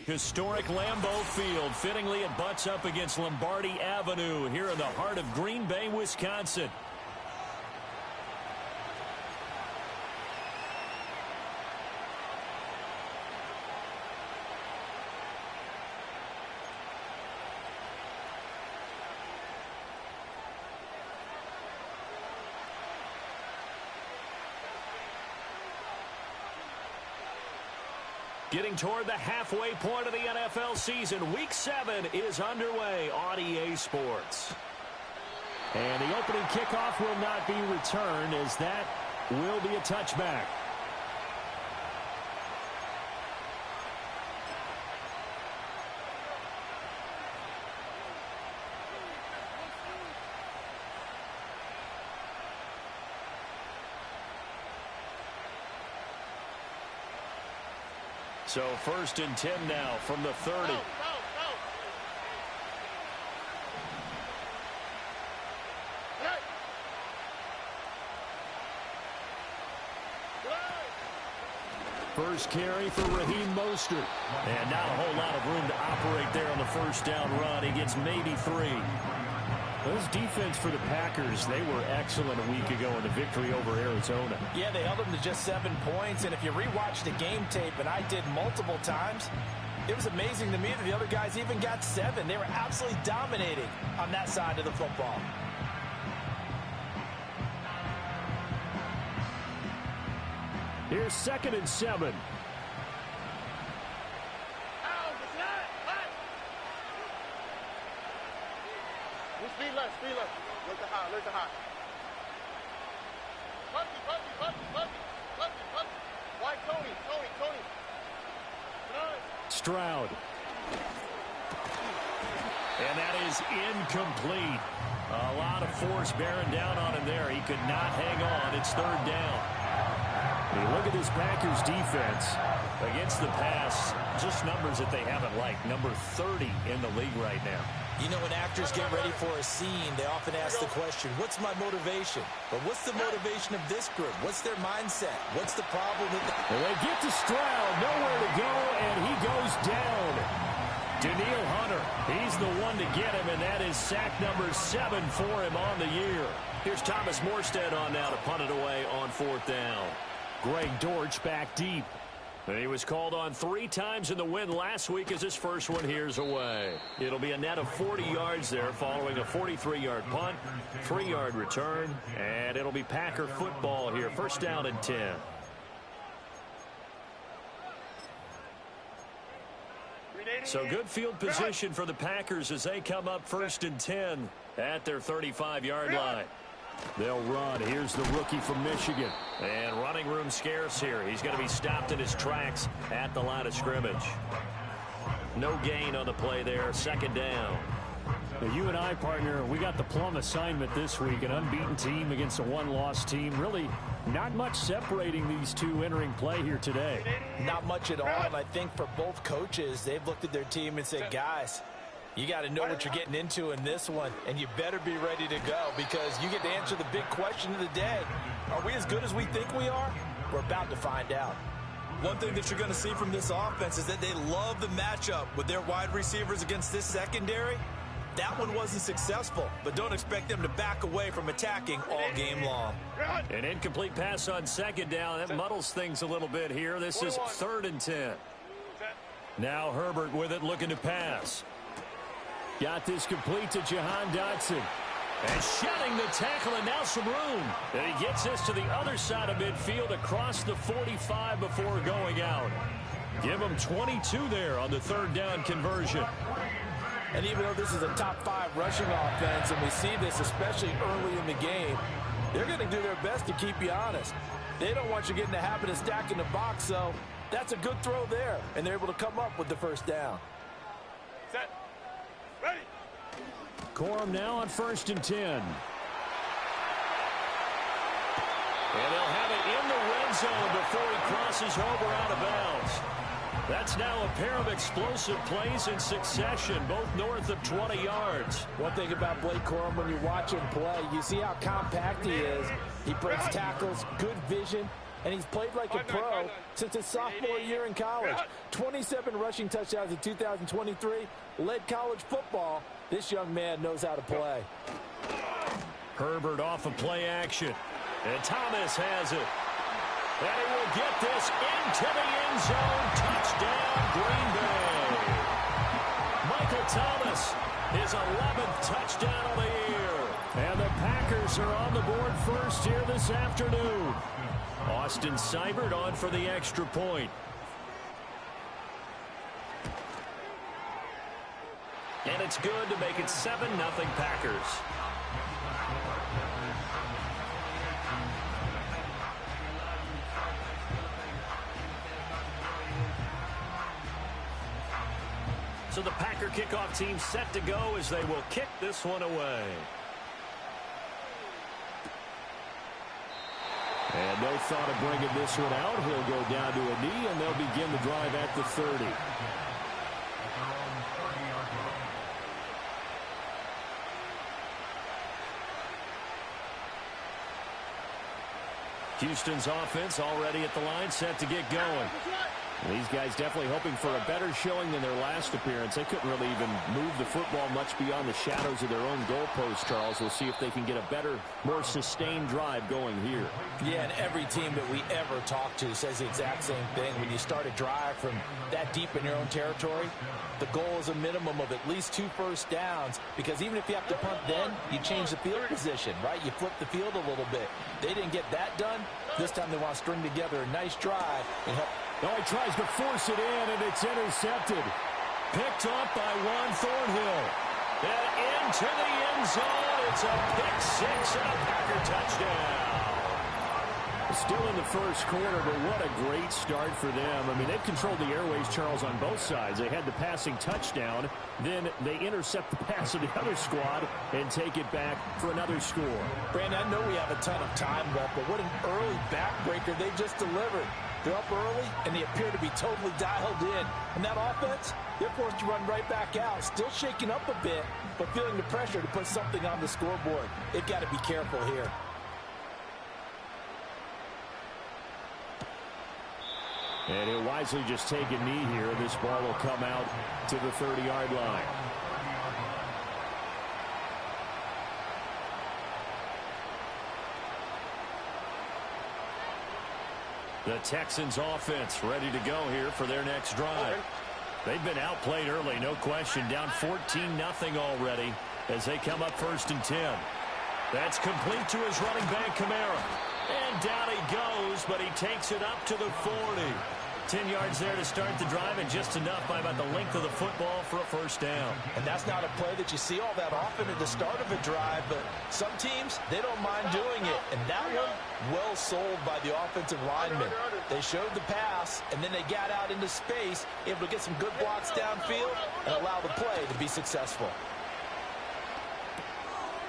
Historic Lambeau Field. Fittingly, it butts up against Lombardi Avenue here in the heart of Green Bay, Wisconsin. Getting toward the halfway point of the NFL season. Week 7 is underway on EA Sports. And the opening kickoff will not be returned, as that will be a touchback. So 1st and 10 now from the 30. First carry for Raheem Mostert. And not a whole lot of room to operate there on the first down run. He gets maybe 3. Those defense for the Packers, they were excellent a week ago in the victory over Arizona. Yeah, they held them to just 7 points. And if you rewatch the game tape, and I did multiple times, it was amazing to me that the other guys even got 7. They were absolutely dominating on that side of the football. Here's 2nd and 7. Speed left. Look to high. Puppy. White Tony. Stroud. And that is incomplete. A lot of force bearing down on him there. He could not hang on. It's 3rd down. You look at this Packers defense against the pass, just numbers that they haven't liked. Number 30 in the league right now. You know, when actors get ready for a scene, they often ask the question, what's my motivation? But what's the motivation of this group? What's their mindset? What's the problem with them? Well, they get to Stroud, nowhere to go, and he goes down. Daniil Hunter, he's the one to get him, and that is sack number 7 for him on the year. Here's Thomas Morstead on now to punt it away on 4th down. Greg Dortch back deep. And he was called on 3 times in the win last week as his first one here's away. It'll be a net of 40 yards there following a 43-yard punt, 3-yard return, and it'll be Packer football here. 1st down and 10. So good field position for the Packers as they come up 1st and 10 at their 35-yard line. They'll run. Here's the rookie from Michigan. And running room scarce here. He's going to be stopped in his tracks at the line of scrimmage. No gain on the play there. 2nd down. Now, you and I, partner, we got the plum assignment this week. An unbeaten team against a one-loss team. Really not much separating these two entering play here today. Not much at all. And I think for both coaches, they've looked at their team and said, guys, you got to know what you're getting into in this one, and you better be ready to go because you get to answer the big question of the day. Are we as good as we think we are? We're about to find out. One thing that you're going to see from this offense is that they love the matchup with their wide receivers against this secondary. That one wasn't successful, but don't expect them to back away from attacking all game long. An incomplete pass on 2nd down. That muddles things a little bit here. This is 3rd and 10. Now Herbert with it, looking to pass. Got this complete to Jahan Dotson. And shedding the tackle, and now some room. And he gets this to the other side of midfield across the 45 before going out. Give him 22 there on the 3rd down conversion. And even though this is a top 5 rushing offense, and we see this especially early in the game, they're going to do their best to keep you honest. They don't want you getting the habit of stacking the box, so that's a good throw there. And they're able to come up with the 1st down. Set. Ready. Corum now on 1st and 10. And they'll have it in the red zone before he crosses over out of bounds. That's now a pair of explosive plays in succession, both north of 20 yards. One thing about Blake Corum, when you watch him play, you see how compact he is. He breaks tackles, good vision, and he's played like a pro since his sophomore year in college. 27 rushing touchdowns in 2023, led college football. This young man knows how to play. Herbert off of play action. And Thomas has it. And he will get this into the end zone. Touchdown, Green Bay. Michael Thomas, his 11th touchdown of the year. And the Packers are on the board first here this afternoon. Austin Seibert on for the extra point. And it's good to make it 7-0 Packers. So the Packer kickoff team set to go as they will kick this one away. And no thought of bringing this one out. He'll go down to a knee, and they'll begin the drive at the 30. Houston's offense already at the line, set to get going. These guys definitely hoping for a better showing than their last appearance. They couldn't really even move the football much beyond the shadows of their own goalpost, Charles. We'll see if they can get a better, more sustained drive going here. Yeah, and every team that we ever talk to says the exact same thing. When you start a drive from that deep in your own territory, the goal is a minimum of at least 2 first downs, because even if you have to punt then, you change the field position, right? You flip the field a little bit. They didn't get that done. This time they want to string together a nice drive and help. Oh, he tries to force it in, and it's intercepted. Picked up by Juan Thornhill. And into the end zone. It's a pick six and a Packer touchdown. Still in the first quarter, but what a great start for them. I mean, they've controlled the airways, Charles, on both sides. They had the passing touchdown. Then they intercept the pass of the other squad and take it back for another score. Brandon, I know we have a ton of time left, but what an early backbreaker they just delivered. They're up early, and they appear to be totally dialed in. And that offense, they're forced to run right back out. Still shaking up a bit, but feeling the pressure to put something on the scoreboard. They've got to be careful here. And he'll wisely just take a knee here. This ball will come out to the 30-yard line. The Texans offense ready to go here for their next drive. They've been outplayed early, no question. Down 14-0 already as they come up 1st and 10. That's complete to his running back, Kamara. And down he goes, but he takes it up to the 40. 10 yards there to start the drive, and just enough by about the length of the football for a first down. And that's not a play that you see all that often at the start of a drive, but some teams, they don't mind doing it. And that one, well sold by the offensive linemen. They showed the pass, and then they got out into space, able to get some good blocks downfield and allow the play to be successful.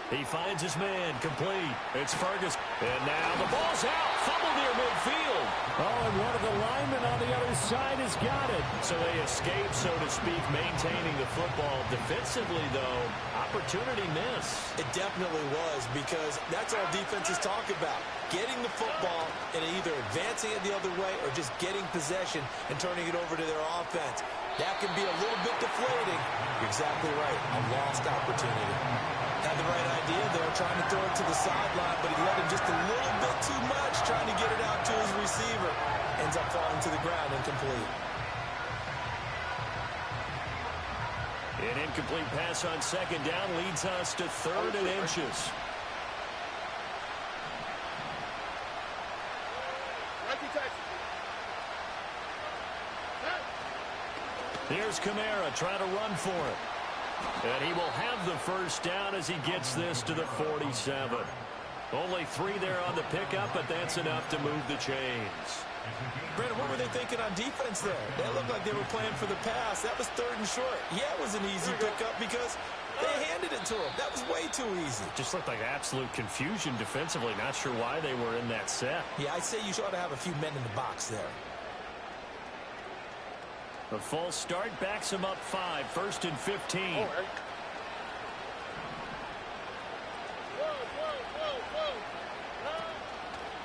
He finds his man, complete. It's Ferguson. And now the ball's out. Fumble near midfield. Oh, and one of the linemen on the other side has got it. So they escape, so to speak, maintaining the football. Defensively, though, opportunity miss. It definitely was, because that's all defenses talk about. Getting the football and either advancing it the other way or just getting possession and turning it over to their offense. That can be a little bit deflating. You're exactly right. A lost opportunity. Had the right idea there, trying to throw it to the sideline, but he let him just a little bit too much, trying to get it out to his receiver. Ends up falling to the ground, incomplete. An incomplete pass on 2nd down leads us to 3rd and inches. Here's Kamara trying to run for it. And he will have the first down as he gets this to the 47. Only 3 there on the pickup, but that's enough to move the chains. Brandon, what were they thinking on defense there? They looked like they were playing for the pass. That was 3rd and short. Yeah, it was an easy pickup because they handed it to him. That was way too easy. Just looked like absolute confusion defensively. Not sure why they were in that set. Yeah, I'd say you ought to have a few men in the box there. The false start backs him up 5. 1st and 15.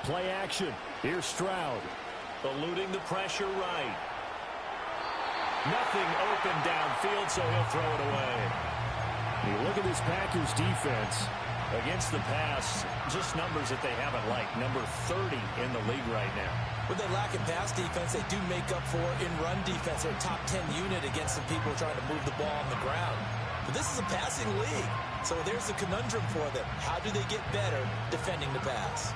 Play action. Here's Stroud. Eluding the pressure right. Nothing open downfield, so he'll throw it away. You look at this Packers defense against the pass, just numbers that they haven't liked. Number 30 in the league right now. When they lack in pass defense, they do make up for in run defense. They're a top 10 unit against some people trying to move the ball on the ground. But this is a passing league, so there's a conundrum for them. How do they get better defending the pass?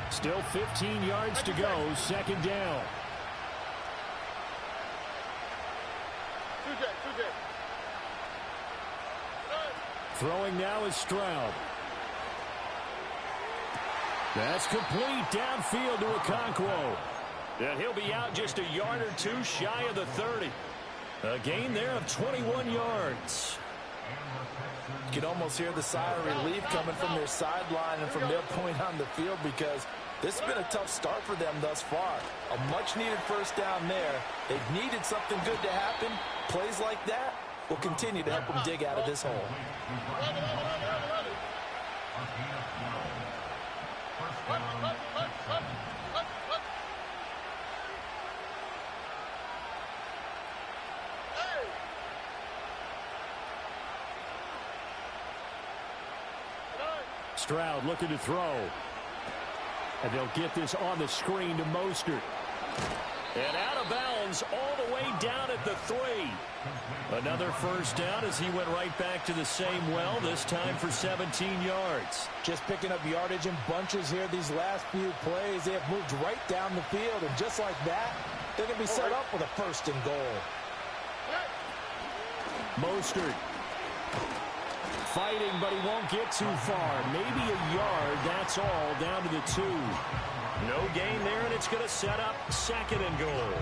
Still 15 yards to go, second down. Throwing now is Stroud. That's complete downfield to Okonkwo. And he'll be out just a yard or two shy of the 30. A gain there of 21 yards. You can almost hear the sigh of relief coming from their sideline and from their point on the field, because this has been a tough start for them thus far. A much-needed first down there. They've needed something good to happen. Plays like that will continue to help them dig out of this hole. Stroud looking to throw. And they'll get this on the screen to Mostert. And out of bounds all the way down at the 3. Another first down as he went right back to the same well, this time for 17 yards. Just picking up yardage in bunches here these last few plays. They have moved right down the field, and just like that, they're going to be set up with a first and goal. Mostert fighting, but he won't get too far. Maybe a yard, that's all, down to the 2. No gain there, and it's going to set up second and goal.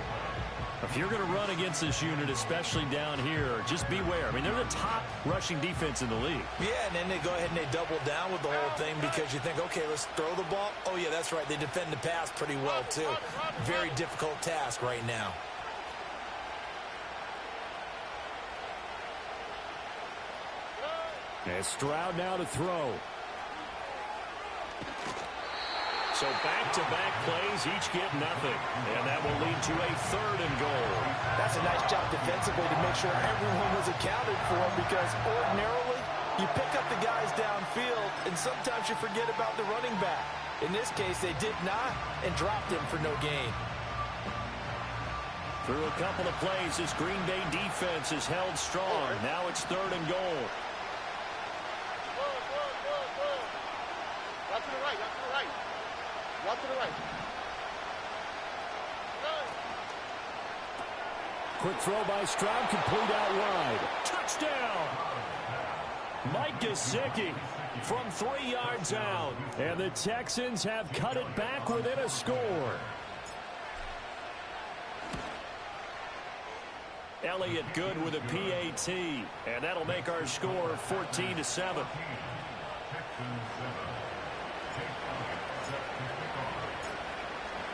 If you're going to run against this unit, especially down here, just beware. I mean, they're the top rushing defense in the league. Yeah, and then they go ahead and they double down with the whole thing because you think, okay, let's throw the ball. Oh, yeah, that's right. They defend the pass pretty well, too. Very difficult task right now. And Stroud now to throw. So back-to-back plays, each get nothing. And that will lead to a third and goal. That's a nice job defensively to make sure everyone was accounted for, because ordinarily you pick up the guys downfield and sometimes you forget about the running back. In this case, they did not and dropped him for no gain. Through a couple of plays, this Green Bay defense is held strong. Now it's third and goal. Walk to the right, walk to the right. Walk to the right. Quick throw by Stroud, complete out wide. Touchdown! Mike Gesicki from 3 yards out. And the Texans have cut it back within a score. Elliott good with a PAT. And that'll make our score 14-7.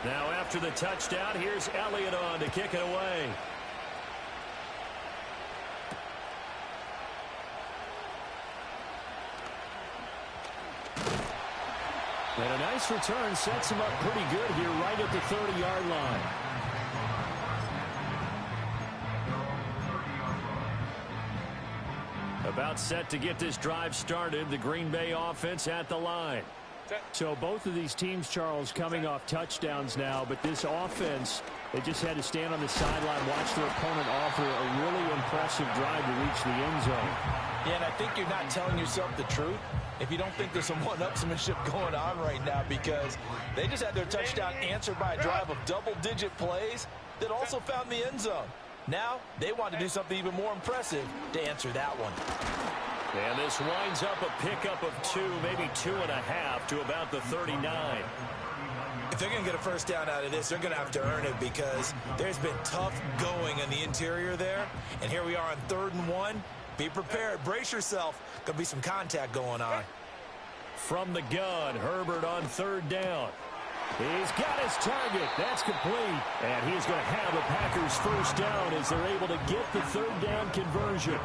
Now after the touchdown, here's Elliott on to kick it away. And a nice return sets him up pretty good here right at the 30-yard line. About set to get this drive started. The Green Bay offense at the line. So both of these teams, Charles, coming off touchdowns now, but this offense, they just had to stand on the sideline, watch their opponent offer a really impressive drive to reach the end zone. Yeah, and I think you're not telling yourself the truth if you don't think there's some one-upsmanship going on right now, because they just had their touchdown answered by a drive of double-digit plays that also found the end zone. Now they want to do something even more impressive to answer that one. And this winds up a pickup of 2, maybe 2.5 to about the 39. If they're going to get a first down out of this, they're going to have to earn it, because there's been tough going on the interior there. And here we are on 3rd and 1. Be prepared. Brace yourself. Going to be some contact going on. From the gun, Herbert on 3rd down. He's got his target. That's complete. And he's going to have a Packers first down as they're able to get the 3rd down conversion.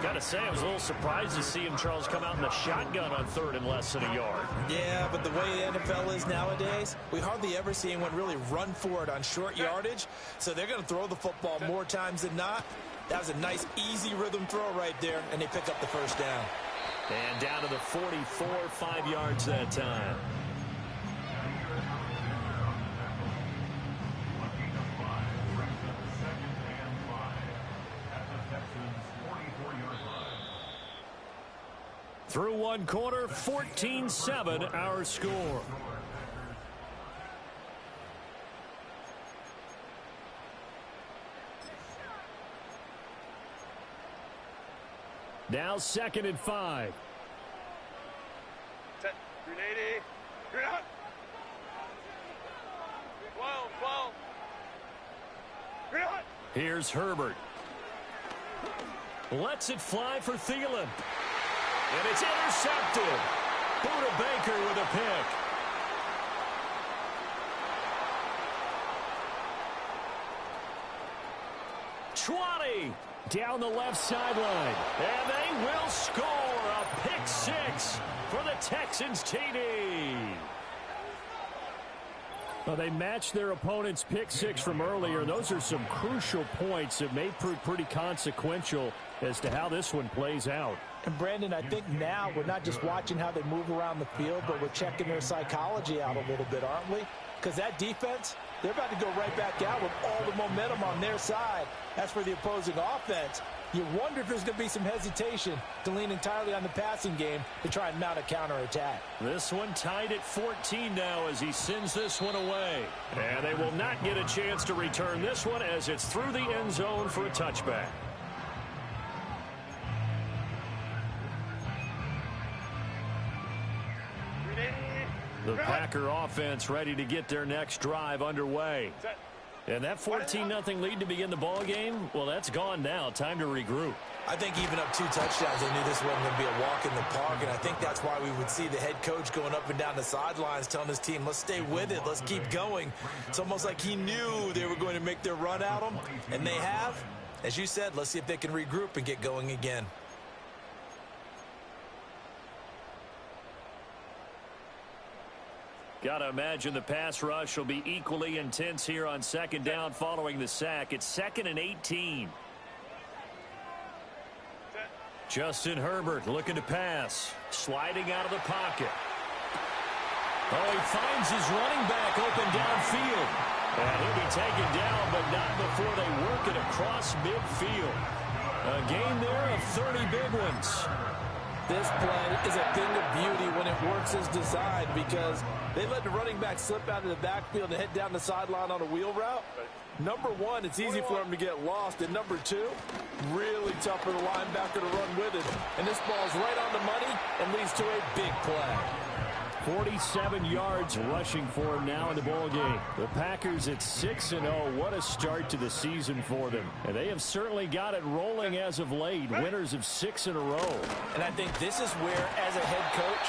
Gotta say, I was a little surprised to see him, Charles, come out in the shotgun on 3rd and less than a yard. Yeah, but the way the NFL is nowadays, we hardly ever see anyone really run for it on short yardage. So they're going to throw the football more times than not. That was a nice, easy rhythm throw right there, and they pick up the first down. And down to the 44, 5 yards that time. Through one quarter, 14-7 our score. Now 2nd and 5. Set. 380. You're out. 12. You're out. Here's Herbert. Lets it fly for Thielen. And it's intercepted. Buda Baker with a pick. Schwani down the left sideline. And they will score a pick 6 for the Texans TD. Well, they matched their opponent's pick 6 from earlier. Those are some crucial points that may prove pretty consequential as to how this one plays out. And, Brandon, I think now we're not just watching how they move around the field, but we're checking their psychology out a little bit, aren't we? Because that defense, they're about to go right back out with all the momentum on their side. As for the opposing offense, you wonder if there's going to be some hesitation to lean entirely on the passing game to try and mount a counterattack. This one tied at 14 now as he sends this one away. And they will not get a chance to return this one as it's through the end zone for a touchback. The Packer offense ready to get their next drive underway. And that 14-0 lead to begin the ball game, well, that's gone now. Time to regroup. I think even up 2 touchdowns, they knew this wasn't going to be a walk in the park, and I think that's why we would see the head coach going up and down the sidelines telling his team, let's stay with it, let's keep going. It's almost like he knew they were going to make their run at him, and they have. As you said, let's see if they can regroup and get going again. Got to imagine the pass rush will be equally intense here on 2nd down following the sack. It's 2nd and 18. Justin Herbert looking to pass. Sliding out of the pocket. Oh, he finds his running back open downfield. And he'll be taken down, but not before they work it across midfield. A gain there of 30 big ones. This play is a thing of beauty when it works as designed because they let the running back slip out of the backfield and head down the sideline on a wheel route. Number one, it's easy for him to get lost. And number two, really tough for the linebacker to run with it. And this ball's right on the money and leads to a big play. 47 yards rushing for him now in the ball game. The Packers at 6-0. What a start to the season for them. And they have certainly got it rolling as of late. Winners of 6 in a row. And I think this is where, as a head coach,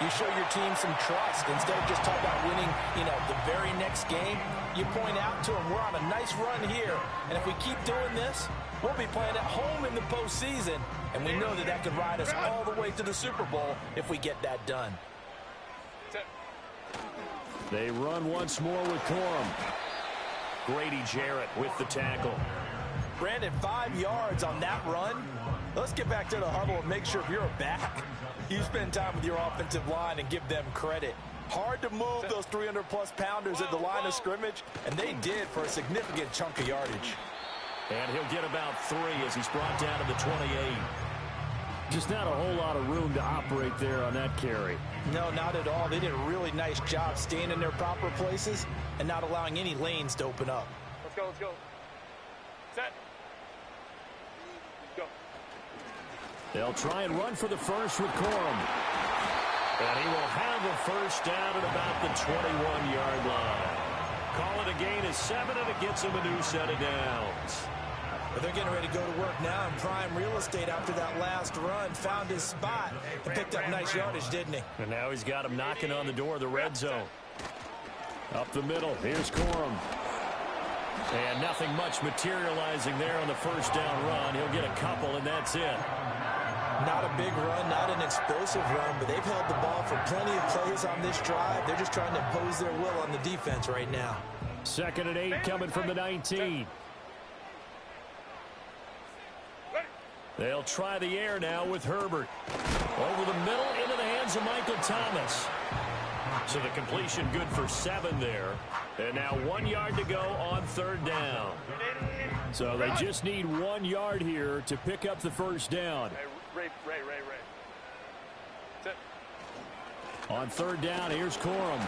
you show your team some trust. Instead of just talking about winning, the very next game, you point out to them, we're on a nice run here. And if we keep doing this, we'll be playing at home in the postseason. And we know that that could ride us all the way to the Super Bowl if we get that done. They run once more with Corum. Grady Jarrett with the tackle. Brandon, 5 yards on that run. Let's get back to the huddle and make sure if you're a back, you spend time with your offensive line and give them credit. Hard to move those 300-plus pounders at the line of scrimmage, and they did for a significant chunk of yardage. And he'll get about 3 as he's brought down to the 28. Just not a whole lot of room to operate there on that carry. No, not at all. They did a really nice job staying in their proper places and not allowing any lanes to open up. Let's go. Set. Go. They'll try and run for the first with Corum. And he will have a first down at about the 21-yard line. Call it a gain of 7, and it gets him a new set of downs. But they're getting ready to go to work now in prime real estate after that last run. Found his spot and picked up nice yardage, didn't he? And now he's got him knocking on the door of the red zone. Up the middle, here's Corum. And nothing much materializing there on the first down run. He'll get a couple, and that's it. Not a big run, not an explosive run, but they've held the ball for plenty of plays on this drive. They're just trying to impose their will on the defense right now. 2nd and 8 coming from the 19. They'll try the air now with Herbert. Over the middle into the hands of Michael Thomas. So the completion good for 7 there. And now 1 yard to go on 3rd down. So they just need 1 yard here to pick up the first down. Ray. Sit. On 3rd down, here's Corum.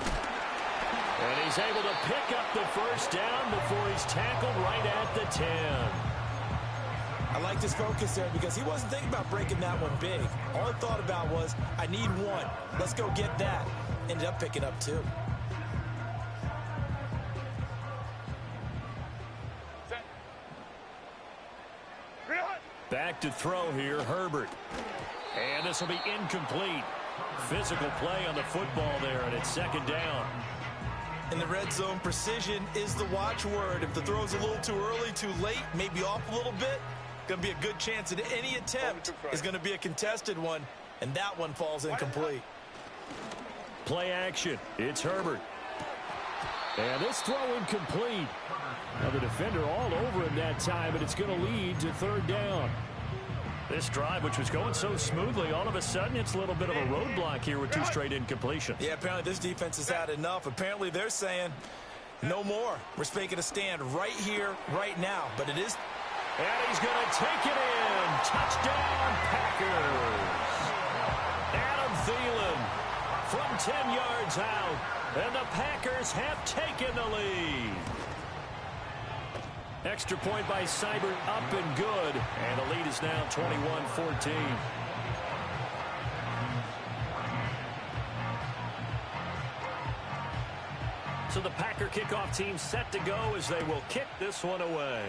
And he's able to pick up the first down before he's tackled right at the 10. I liked his focus there because he wasn't thinking about breaking that one big. All he thought about was, I need 1. Let's go get that. Ended up picking up 2. Set. Back to throw here, Herbert. And this will be incomplete. Physical play on the football there, and it's 2nd down. In the red zone, precision is the watchword. If the throw's a little too early, too late, maybe off a little bit, going to be a good chance that any attempt is going to be a contested one, and that one falls incomplete. Play action. It's Herbert. And this throw incomplete. Now the defender all over him that time, and it's going to lead to 3rd down. This drive, which was going so smoothly, all of a sudden it's a little bit of a roadblock here with 2 straight incompletions. Yeah, apparently this defense has had enough. Apparently they're saying, no more. We're making a stand right here, right now. But it is... And he's going to take it in. Touchdown, Packers. Adam Thielen from 10 yards out. And the Packers have taken the lead. Extra point by Seibert, up and good. And the lead is now 21-14. So the Packer kickoff team set to go as they will kick this one away.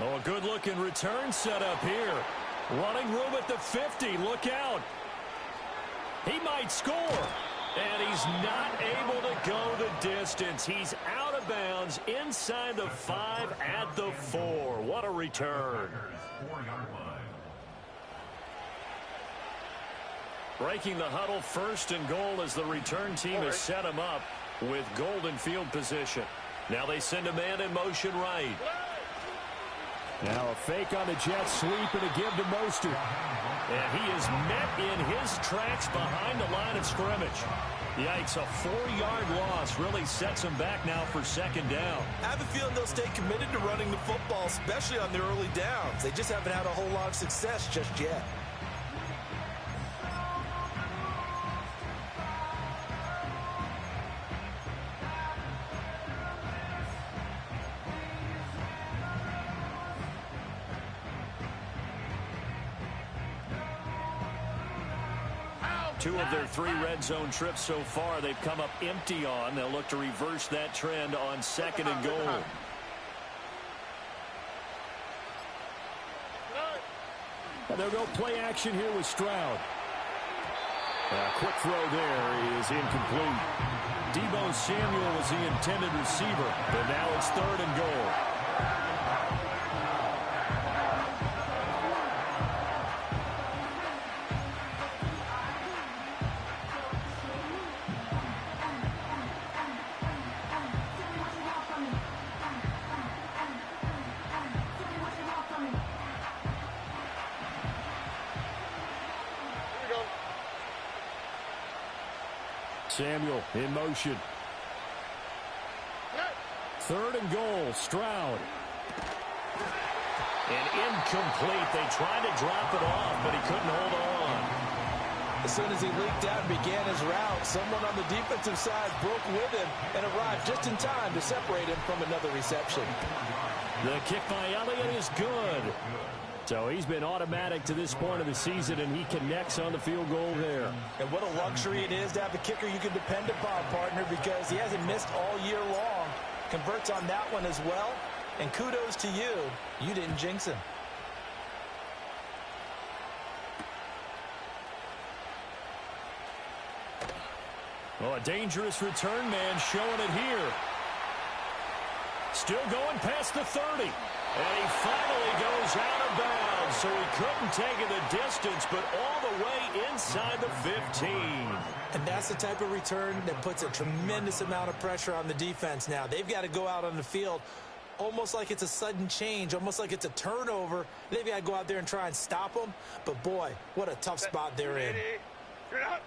Oh, a good-looking return set up here. Running room at the 50. Look out. He might score. And he's not able to go the distance. He's out of bounds inside the 5 at the 4. What a return. Breaking the huddle, 1st and goal as the return team has set him up with golden field position. Now they send a man in motion right. Now a fake on the jet sweep and a give to Mostert. And he is met in his tracks behind the line of scrimmage. Yikes, a 4-yard loss really sets him back now for 2nd down. I have a feeling they'll stay committed to running the football, especially on the early downs. They just haven't had a whole lot of success just yet. Two of their 3 red zone trips so far they've come up empty on. They'll look to reverse that trend on 2nd and goal. And they'll go play action here with Stroud. A quick throw there is incomplete. Deebo Samuel was the intended receiver, but now it's 3rd and goal. Samuel in motion. 3rd and goal, Stroud. And incomplete. They tried to drop it off, but he couldn't hold on. As soon as he leaked out and began his route, someone on the defensive side broke with him and arrived just in time to separate him from another reception. The kick by Elliott is good. So he's been automatic to this point of the season, and he connects on the field goal there. And what a luxury it is to have a kicker you can depend upon, partner, because he hasn't missed all year long. Converts on that one as well. And kudos to you. You didn't jinx him. Oh, a dangerous return man showing it here. Still going past the 30. And he finally goes out of bounds, so he couldn't take it the distance, but all the way inside the 15. And that's the type of return that puts a tremendous amount of pressure on the defense now. They've got to go out on the field almost like it's a sudden change, almost like it's a turnover. They've got to go out there and try and stop them. But, boy, what a tough spot they're in. Ready.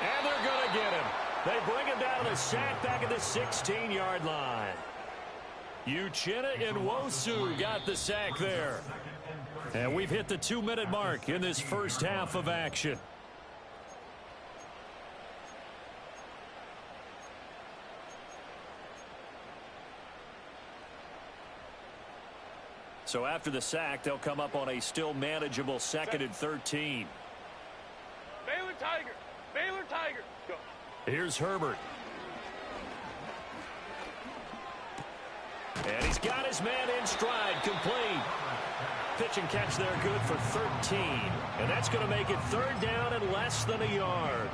And they're going to get him. They bring him down to the sack back at the 16-yard line. Uchenna and Nwosu got the sack there. And we've hit the 2-minute mark in this first half of action. So after the sack, they'll come up on a still manageable 2nd and 13. Baylor Tiger. Baylor Tiger. Go. Here's Herbert. And he's got his man in stride, complete. Pitch and catch there, good for 13. And that's going to make it 3rd down and less than a yard.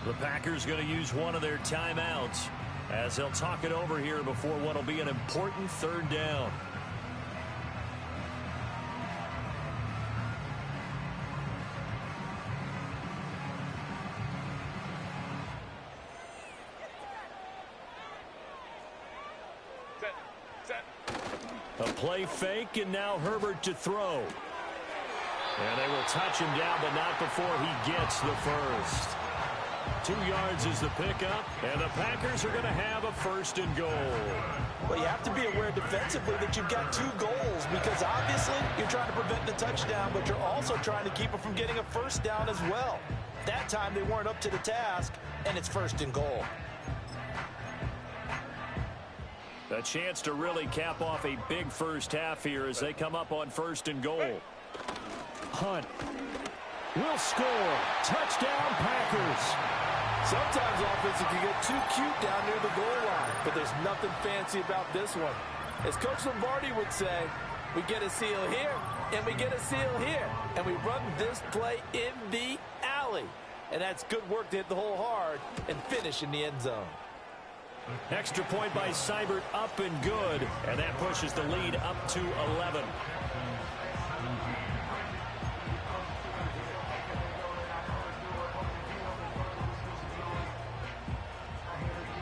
The Packers going to use one of their timeouts as they'll talk it over here before what will be an important 3rd down. A play fake, and now Herbert to throw. And they will touch him down, but not before he gets the first. 2 yards is the pickup, and the Packers are going to have a 1st and goal. Well, you have to be aware defensively that you've got 2 goals because obviously you're trying to prevent the touchdown, but you're also trying to keep it from getting a 1st down as well. That time they weren't up to the task, and it's 1st and goal. A chance to really cap off a big first half here as they come up on 1st and goal. Hunt will score. Touchdown, Packers. Sometimes offenses can get too cute down near the goal line, but there's nothing fancy about this one. As Coach Lombardi would say, we get a seal here, and we get a seal here, and we run this play in the alley. And that's good work to hit the hole hard and finish in the end zone. Extra point by Seibert, up and good, and that pushes the lead up to 11.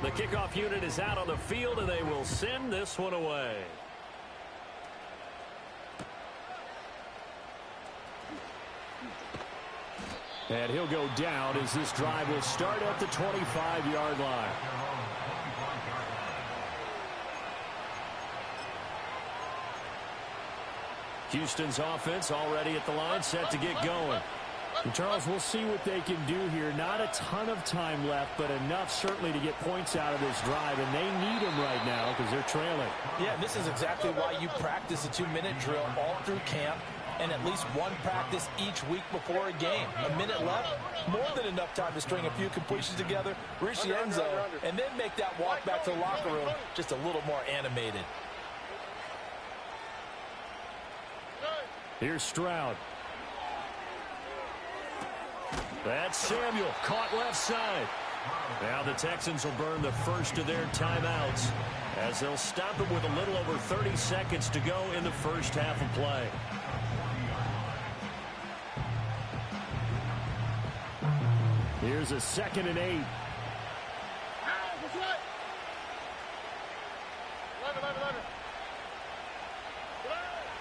The kickoff unit is out on the field, and they will send this one away. And he'll go down as this drive will start at the 25-yard line. Houston's offense already at the line, set to get going. And Charles, we'll see what they can do here. Not a ton of time left, but enough certainly to get points out of this drive, and they need them right now because they're trailing. Yeah, this is exactly why you practice a 2-minute drill all through camp and at least one practice each week before a game. A minute left, more than enough time to string a few completions together, reach the end zone, and then make that walk back to the locker room just a little more animated. Here's Stroud. That's Samuel, caught left side. Now the Texans will burn the first of their timeouts as they'll stop it with a little over 30 seconds to go in the first half of play. Here's a 2nd and 8.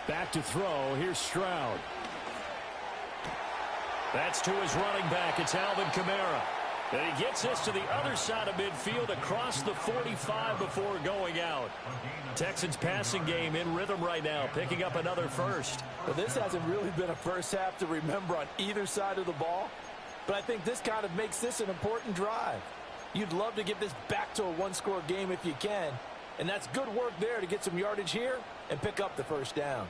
Back to throw. Here's Stroud. That's to his running back. It's Alvin Kamara. And he gets this to the other side of midfield across the 45 before going out. Texans passing game in rhythm right now, picking up another first. Well, this hasn't really been a first half to remember on either side of the ball, but I think this kind of makes this an important drive. You'd love to get this back to a one-score game if you can, and that's good work there to get some yardage here and pick up the first down.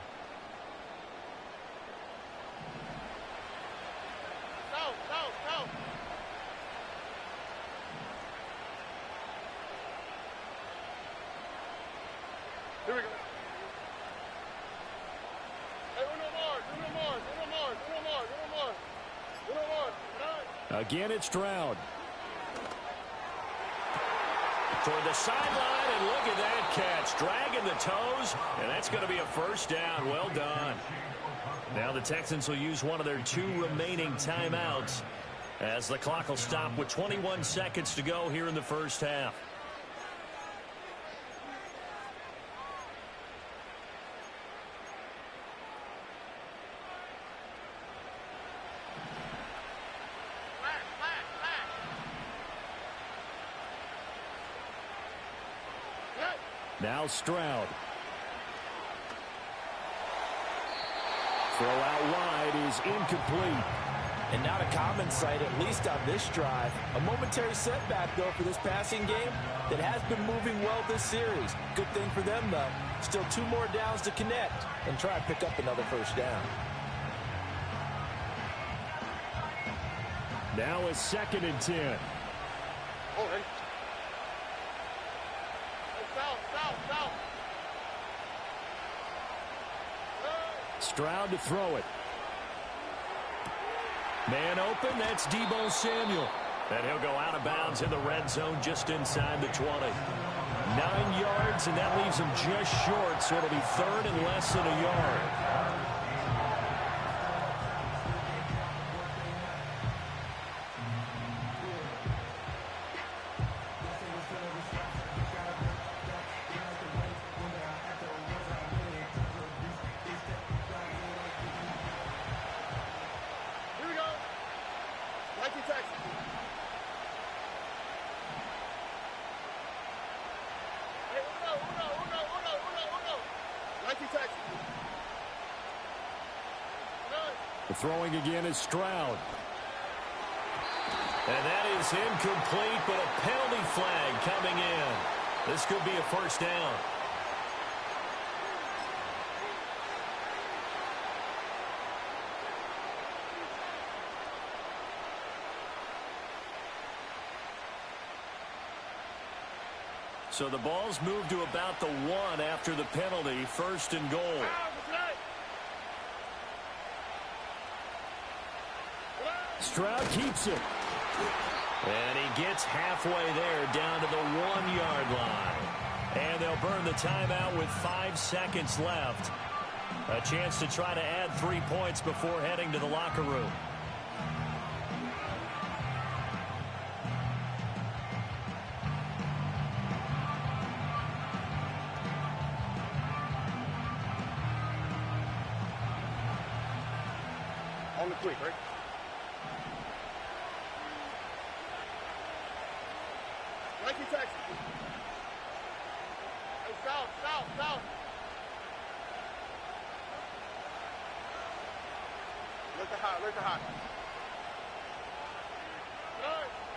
Here we go. Hey, no more. Again, it's Stroud. Toward the sideline, and look at that catch. Dragging the toes, and that's going to be a first down. Well done. Now the Texans will use one of their 2 remaining timeouts as the clock will stop with 21 seconds to go here in the first half. Now Stroud. Throw out wide is incomplete. And not a common sight, at least on this drive. A momentary setback, though, for this passing game that has been moving well this series. Good thing for them, though. Still 2 more downs to connect and try and pick up another first down. Now a 2nd and 10. Stroud to throw it. Man open, that's Deebo Samuel. And he'll go out of bounds in the red zone just inside the 20. 9 yards, and that leaves him just short, so it'll be 3rd and less than a yard. The throwing again is Stroud. And that is incomplete, but a penalty flag coming in. This could be a first down. So the ball's moved to about the 1 after the penalty. 1st and goal. Stroud keeps it. And he gets halfway there down to the 1-yard line. And they'll burn the timeout with 5 seconds left. A chance to try to add 3 points before heading to the locker room. On the quick, right? Nike Texas. Hey, south. Look at hot.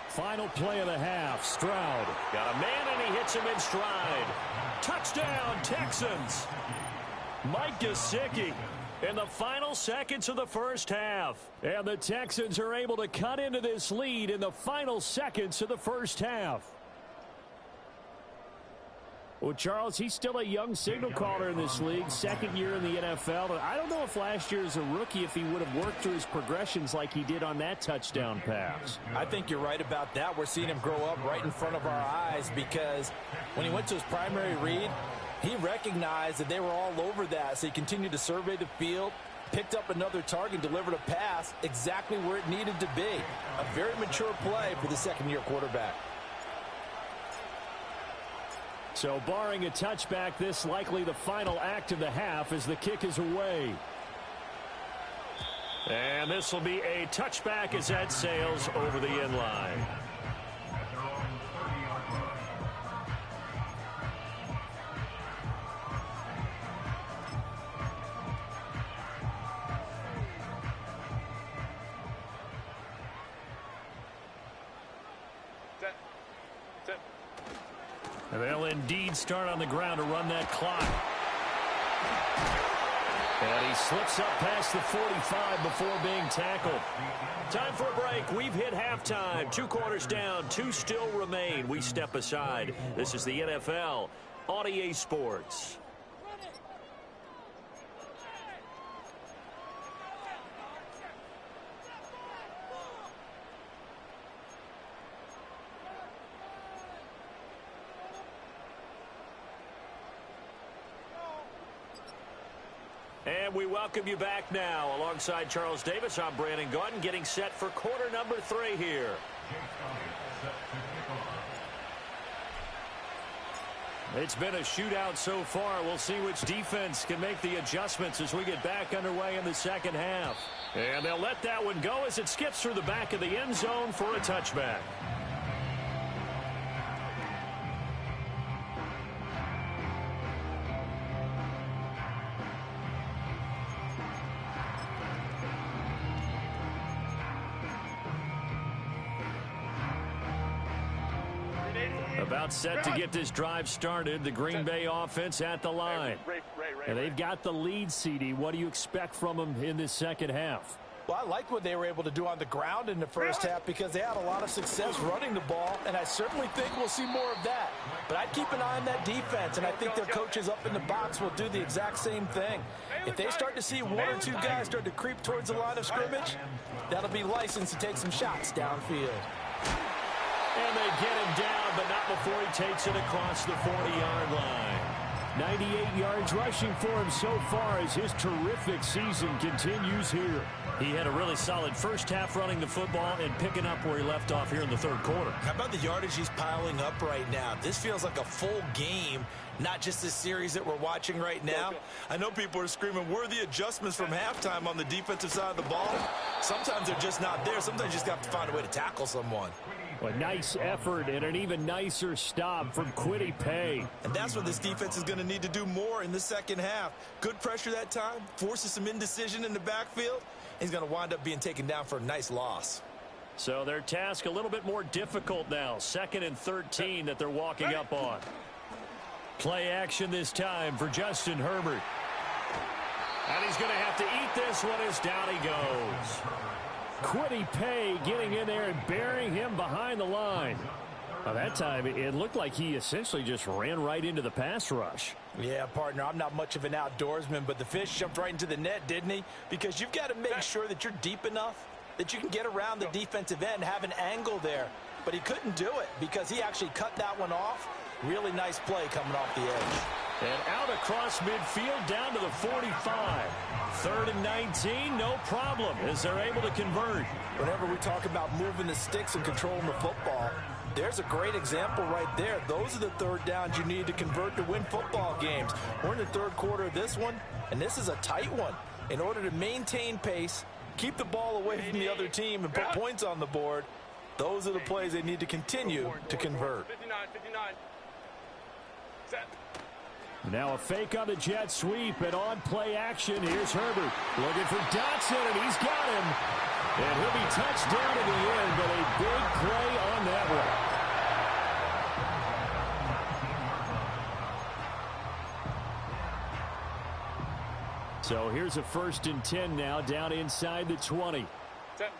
Final play of the half. Stroud got a man, and he hits him in stride. Touchdown, Texans. Mike Gesicki in the final seconds of the first half. And the Texans are able to cut into this lead in the final seconds of the first half. Well, Charles, he's still a young signal caller in this league, 2nd year in the NFL. But I don't know if last year as a rookie, if he would have worked through his progressions like he did on that touchdown pass. I think you're right about that. We're seeing him grow up right in front of our eyes because when he went to his primary read, he recognized that they were all over that, so he continued to survey the field, picked up another target, delivered a pass exactly where it needed to be. A very mature play for the 2nd-year quarterback. So barring a touchback, this likely the final act of the half as the kick is away. And this will be a touchback as that sails over the end line. And they'll indeed start on the ground to run that clock. And he slips up past the 45 before being tackled. Time for a break. We've hit halftime. 2 quarters down. 2 still remain. We step aside. This is the NFL on EA Sports. And we welcome you back now. Alongside Charles Davis, I'm Brandon Gaudin, getting set for quarter number 3 here. It's been a shootout so far. We'll see which defense can make the adjustments as we get back underway in the second half. And they'll let that one go as it skips through the back of the end zone for a touchback. About set to get this drive started. The Green Bay offense at the line. And they've got the lead, CD. What do you expect from them in this second half? Well, I like what they were able to do on the ground in the first half because they had a lot of success running the ball, and I certainly think we'll see more of that. But I'd keep an eye on that defense, and I think their coaches up in the box will do the exact same thing. If they start to see 1 or 2 guys start to creep towards the line of scrimmage, that'll be license to take some shots downfield. And they get him down, but not before he takes it across the 40-yard line. 98 yards rushing for him so far as his terrific season continues here. He had a really solid first half running the football and picking up where he left off here in the third quarter. How about the yardage he's piling up right now? This feels like a full game, not just this series that we're watching right now. I know people are screaming, where are the adjustments from halftime on the defensive side of the ball? Sometimes they're just not there. Sometimes you just have to find a way to tackle someone. A nice effort and an even nicer stop from Kwity Paye. And that's what this defense is going to need to do more in the second half. Good pressure that time, forces some indecision in the backfield. He's going to wind up being taken down for a nice loss. So their task a little bit more difficult now. 2nd and 13 that they're walking up on. Play action this time for Justin Herbert. And he's going to have to eat this one as down he goes. Kwity Paye getting in there and burying him behind the line. Now that time, it looked like he essentially just ran right into the pass rush. Yeah, partner, I'm not much of an outdoorsman, but the fish jumped right into the net, didn't he? Because you've got to make sure that you're deep enough that you can get around the defensive end, have an angle there. But he couldn't do it because he actually cut that one off. Really nice play coming off the edge. And out across midfield down to the 45. 3rd and 19, no problem as they're able to convert. Whenever we talk about moving the sticks and controlling the football, there's a great example right there. Those are the third downs you need to convert to win football games. We're in the third quarter of this one, and this is a tight one. In order to maintain pace, keep the ball away from the other team, and put points on the board, those are the plays they need to continue to convert. 59. Set. Now a fake on the jet sweep and on play action. Here's Herbert looking for Dotson, and he's got him. And he'll be touched down in the end, but a big play on that one. So here's a 1st and 10 now down inside the 20. Set.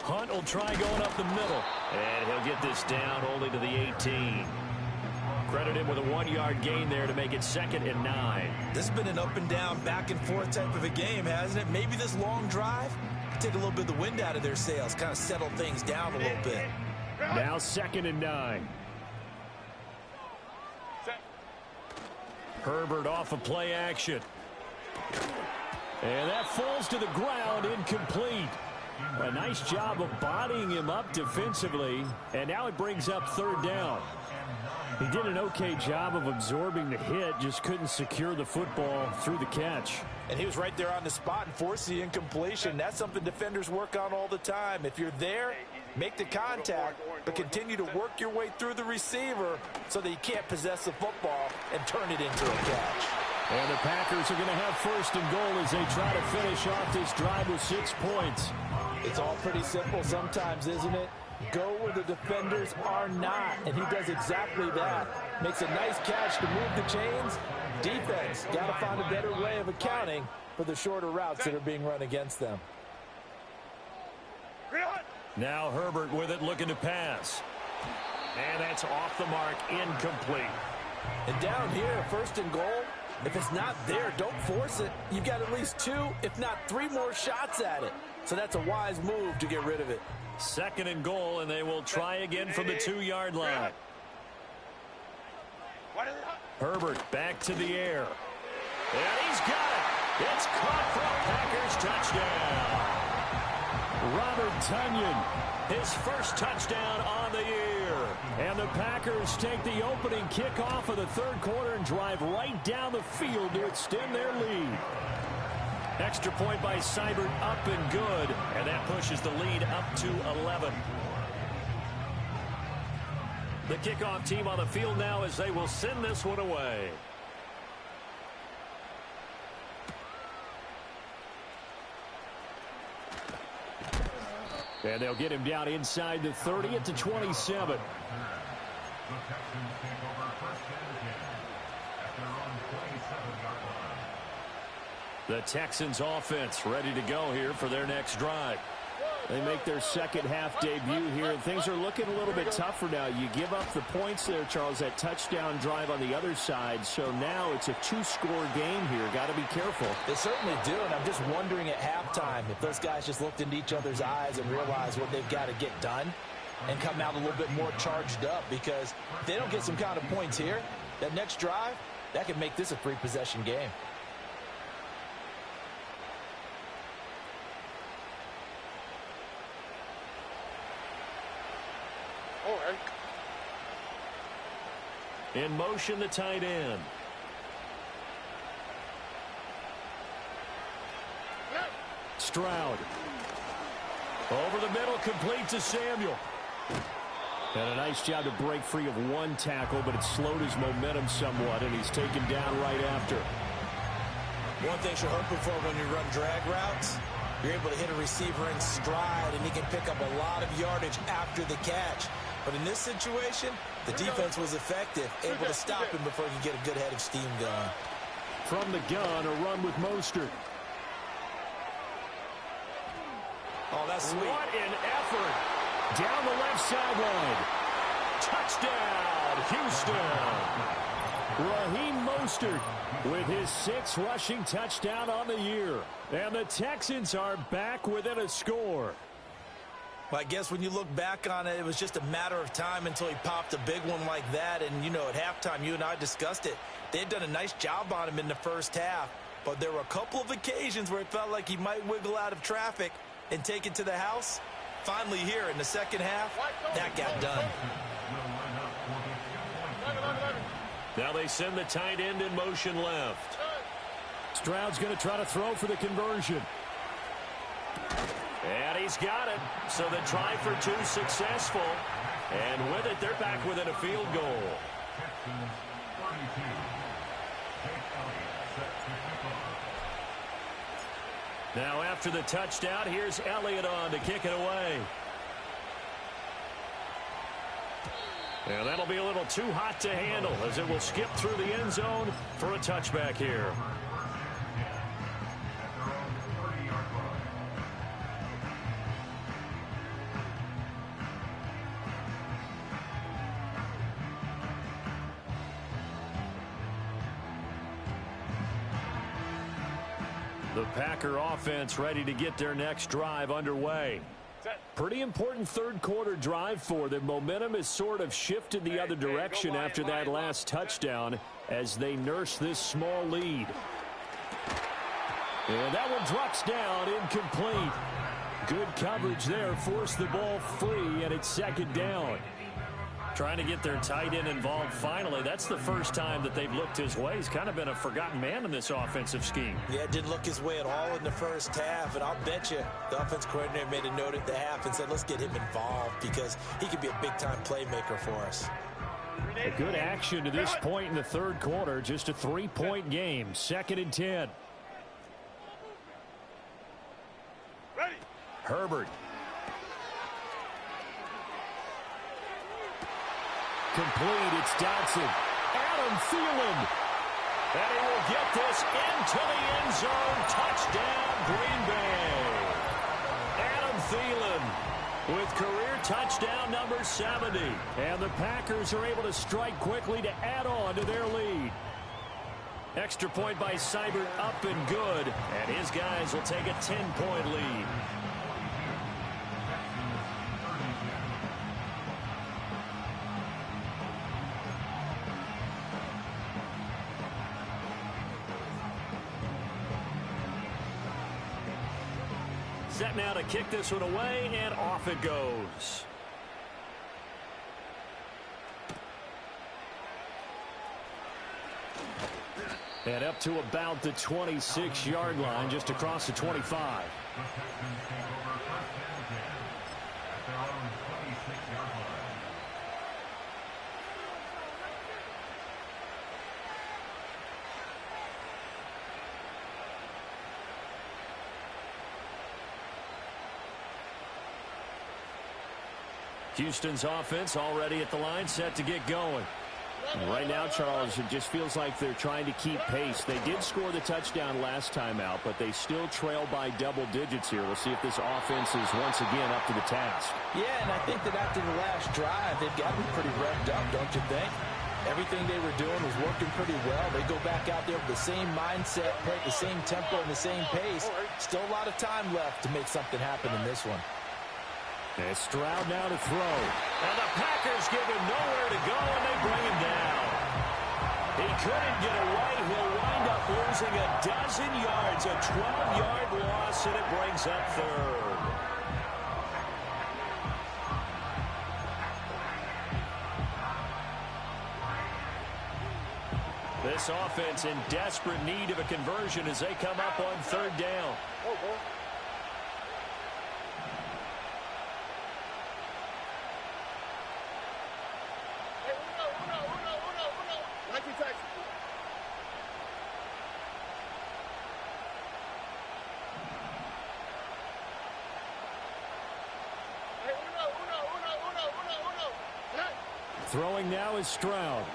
Hunt will try going up the middle. And he'll get this down only to the 18. Credit him with a 1-yard gain there to make it 2nd and 9. This has been an up and down, back and forth type of a game, hasn't it? Maybe this long drive could take a little bit of the wind out of their sails, kind of settle things down a little bit. Now 2nd and 9. Set. Herbert off of play action. And that falls to the ground, incomplete. A nice job of bodying him up defensively, and now it brings up 3rd down. He did an okay job of absorbing the hit, just couldn't secure the football through the catch. And he was right there on the spot and forced the incompletion. That's something defenders work on all the time. If you're there, make the contact, but continue to work your way through the receiver so that you can't possess the football and turn it into a catch. And the Packers are going to have 1st and goal as they try to finish off this drive with 6 points. It's all pretty simple sometimes, isn't it? Go where the defenders are not, and he does exactly that. Makes a nice catch to move the chains. Defense got to find a better way of accounting for the shorter routes that are being run against them. Now Herbert with it, looking to pass. And that's off the mark, incomplete. And down here, 1st and goal, If it's not there, don't force it. You've got at least 2, if not 3 more shots at it. So that's a wise move to get rid of it. 2nd and goal, and they will try again from the 2-yard line. Herbert back to the air. And he's got it. It's caught for a Packers touchdown. Robert Tonyan, his first touchdown on the year. And the Packers take the opening kickoff of the 3rd quarter and drive right down the field to extend their lead. Extra point by Seibert, up and good. And that pushes the lead up to 11. The kickoff team on the field now as they will send this one away. And they'll get him down inside the 30 at the 27. The Texans offense ready to go here for their next drive. They make their second half debut here, and things are looking a little bit tougher now. You give up the points there, Charles, that touchdown drive on the other side. So now it's a 2-score game here. Got to be careful. They certainly do, and I'm just wondering at halftime if those guys just looked into each other's eyes and realized what they've got to get done and come out a little bit more charged up, because if they don't get some kind of points here, that next drive, that could make this a 3-possession game. In motion, the tight end. Stroud. Over the middle, complete to Samuel. And a nice job to break free of 1 tackle, but it slowed his momentum somewhat, and he's taken down right after. One thing you're hoping for when you run drag routes, you're able to hit a receiver in stride, and he can pick up a lot of yardage after the catch. But in this situation, the defense was effective, able to stop him before he could get a good head of steam going. From the gun, a run with Mostert. Oh, that's sweet. What an effort. Down the left sideline. Touchdown, Houston. Raheem Mostert with his 6th rushing touchdown on the year. And the Texans are back within a score. Well, I guess when you look back on it, it was just a matter of time until he popped a big one like that. And, you know, at halftime, you and I discussed it. They had done a nice job on him in the first half. But there were a couple of occasions where it felt like he might wiggle out of traffic and take it to the house. Finally here in the second half, that got done. Now they send the tight end in motion left. Stroud's going to try to throw for the conversion. And he's got it. So the try for 2 successful. And with it, they're back within a field goal. Now after the touchdown, here's Elliott on to kick it away. And that'll be a little too hot to handle as it will skip through the end zone for a touchback here. The Packer offense ready to get their next drive underway. Pretty important 3rd quarter drive for them. Momentum has sort of shifted the other direction after that last touchdown as they nurse this small lead. And that one drops down, incomplete. Good coverage there, forced the ball free, and it's 2nd down. Trying to get their tight end involved finally. That's the first time that they've looked his way. He's kind of been a forgotten man in this offensive scheme. Yeah, didn't look his way at all in the first half, and I'll bet you the offense coordinator made a note at the half and said, let's get him involved because he could be a big-time playmaker for us. A good action to this point in the 3rd quarter. Just a 3-point game. 2nd and 10. Ready. Herbert. Complete, it's Dodson. Adam Thielen. And he will get this into the end zone. Touchdown, Green Bay. Adam Thielen with career touchdown number 70. And the Packers are able to strike quickly to add on to their lead. Extra point by Seibert, up and good. And his guys will take a 10-point lead. Set now to kick this one away, and off it goes. And up to about the 26-yard line, just across the 25. Houston's offense already at the line, set to get going. Right now, Charles, it just feels like they're trying to keep pace. They did score the touchdown last time out, but they still trail by double digits here. We'll see if this offense is once again up to the task. Yeah, and I think that after the last drive, they've got to be pretty revved up, don't you think? Everything they were doing was working pretty well. They go back out there with the same mindset, play at the same tempo and the same pace. Still a lot of time left to make something happen in this one. And Stroud now to throw. And the Packers give him nowhere to go, and they bring him down. He couldn't get away. He'll wind up losing a dozen yards, a 12-yard loss, and it brings up third. This offense in desperate need of a conversion as they come up on third down. Throwing now is Stroud.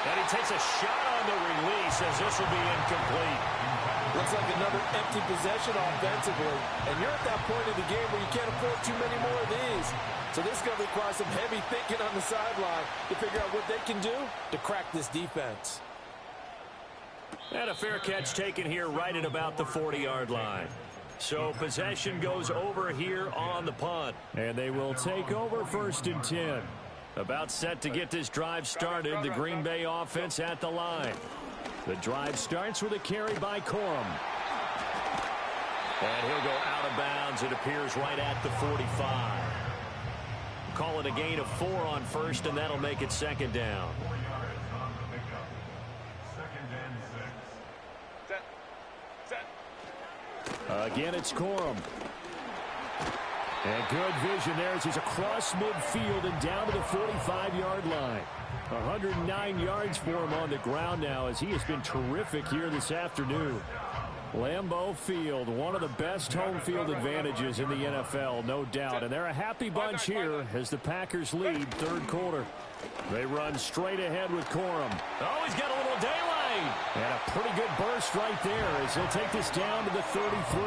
And he takes a shot on the release as this will be incomplete. Looks like another empty possession offensively. And you're at that point of the game where you can't afford too many more of these. So this is going to require some heavy thinking on the sideline to figure out what they can do to crack this defense. And a fair catch taken here right at about the 40-yard line. So possession goes over here on the punt. And they will take over 1st and 10. About set to get this drive started. The Green Bay offense at the line. The drive starts with a carry by Corum. And he'll go out of bounds. It appears right at the 45. Call it a gain of 4 on first, and that'll make it 2nd down. Again, it's Corum. And good vision there as he's across midfield and down to the 45-yard line. 109 yards for him on the ground now as he has been terrific here this afternoon. Lambeau Field, one of the best home field advantages in the NFL, no doubt. And they're a happy bunch here as the Packers lead 3rd quarter. They run straight ahead with Corum. Oh, he's got a little daylight. And a pretty good burst right there as he'll take this down to the 33.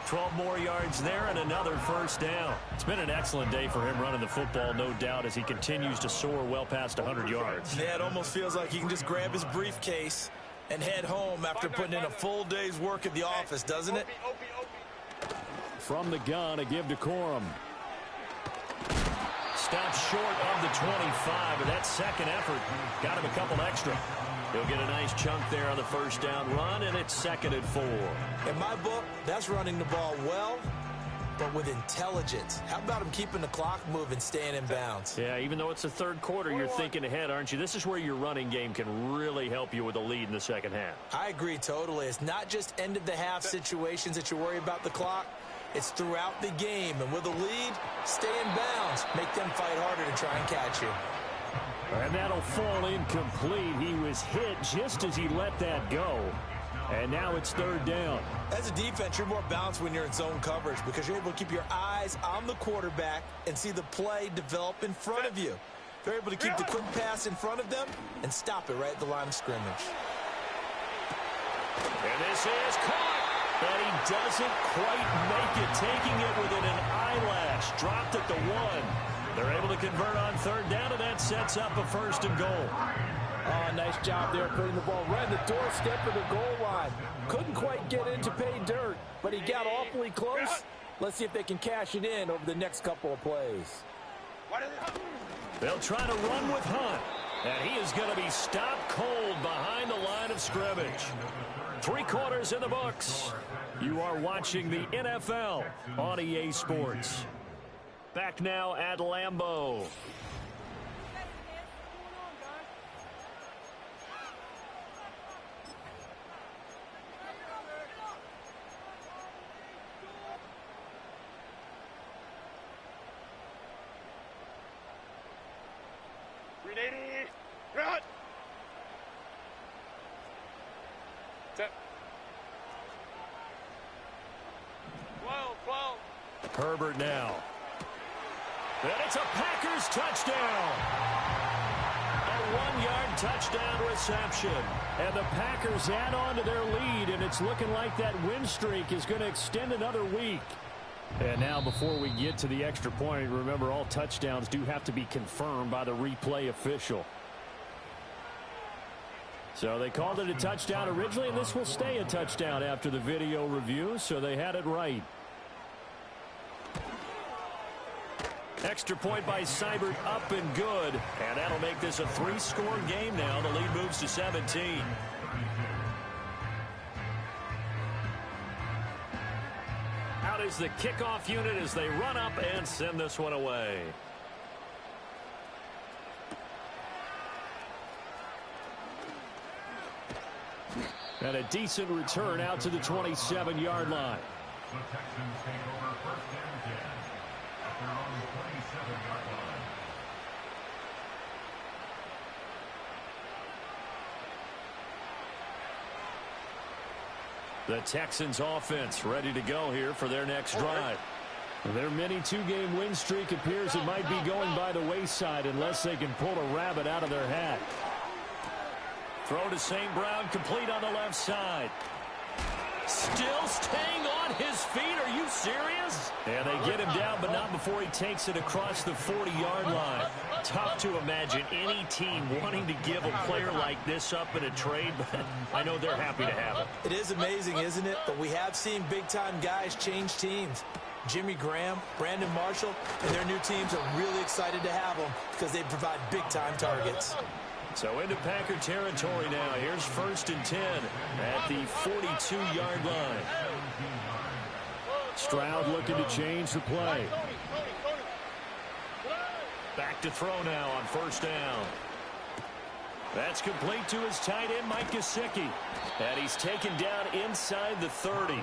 12 more yards there and another 1st down. It's been an excellent day for him running the football, no doubt, as he continues to soar well past 100 yards. Yeah, it almost feels like he can just grab his briefcase and head home after putting in a full day's work at the office, doesn't it? From the gun, a give to Corum. Stops short of the 25, but that second effort got him a couple extra. He'll get a nice chunk there on the 1st down run, and it's 2nd and 4. In my book, that's running the ball well, but with intelligence. How about him keeping the clock moving, staying in bounds? Yeah, even though it's the 3rd quarter, you're thinking ahead, aren't you? This is where your running game can really help you with a lead in the 2nd half. I agree totally. It's not just end-of-the-half situations that you worry about the clock. It's throughout the game. And with a lead, stay in bounds. Make them fight harder to try and catch you. And that'll fall incomplete. He was hit just as he let that go. And now it's 3rd down. As a defense, you're more balanced when you're in zone coverage because you're able to keep your eyes on the quarterback and see the play develop in front of you. They're able to keep the quick pass in front of them and stop it right at the line of scrimmage. And this is caught. And he doesn't quite make it, taking it within an eyelash. Dropped at the 1. They're able to convert on 3rd down, and that sets up a 1st and goal. Oh, nice job there putting the ball right in the doorstep of the goal line. Couldn't quite get in to pay dirt, but he got awfully close. Let's see if they can cash it in over the next couple of plays. They'll try to run with Hunt, and he is going to be stopped cold behind the line of scrimmage. 3 quarters in the books. You are watching the NFL on EA Sports. Back now at Lambeau. Run! Set. 12. Herbert now. And it's a Packers touchdown. A 1-yard touchdown reception. And the Packers add on to their lead, and it's looking like that win streak is going to extend another week. And now before we get to the extra point, remember all touchdowns do have to be confirmed by the replay official. So they called it a touchdown originally, and this will stay a touchdown after the video review, so they had it right. Extra point by Seibert, up and good. And that'll make this a 3-score game now. The lead moves to 17. Out is the kickoff unit as they run up and send this one away. And a decent return out to the 27-yard line. The Texans take over 1st and 10 at their own 27-yard line. The Texans offense ready to go here for their next drive. Their mini 2-game win streak appears it might be going by the wayside unless they can pull a rabbit out of their hat. Throw to St. Brown, complete on the left side. Still staying on his feet. Are you serious? And they get him down, but not before he takes it across the 40-yard line. Tough to imagine any team wanting to give a player like this up in a trade, but I know they're happy to have it. It is amazing, isn't it? But we have seen big-time guys change teams. Jimmy Graham, Brandon Marshall, and their new teams are really excited to have them because they provide big-time targets. So into Packer territory now. Here's 1st and 10 at the 42-yard line. Stroud looking to change the play. Back to throw now on 1st down. That's complete to his tight end, Mike Gesicki. And he's taken down inside the 30.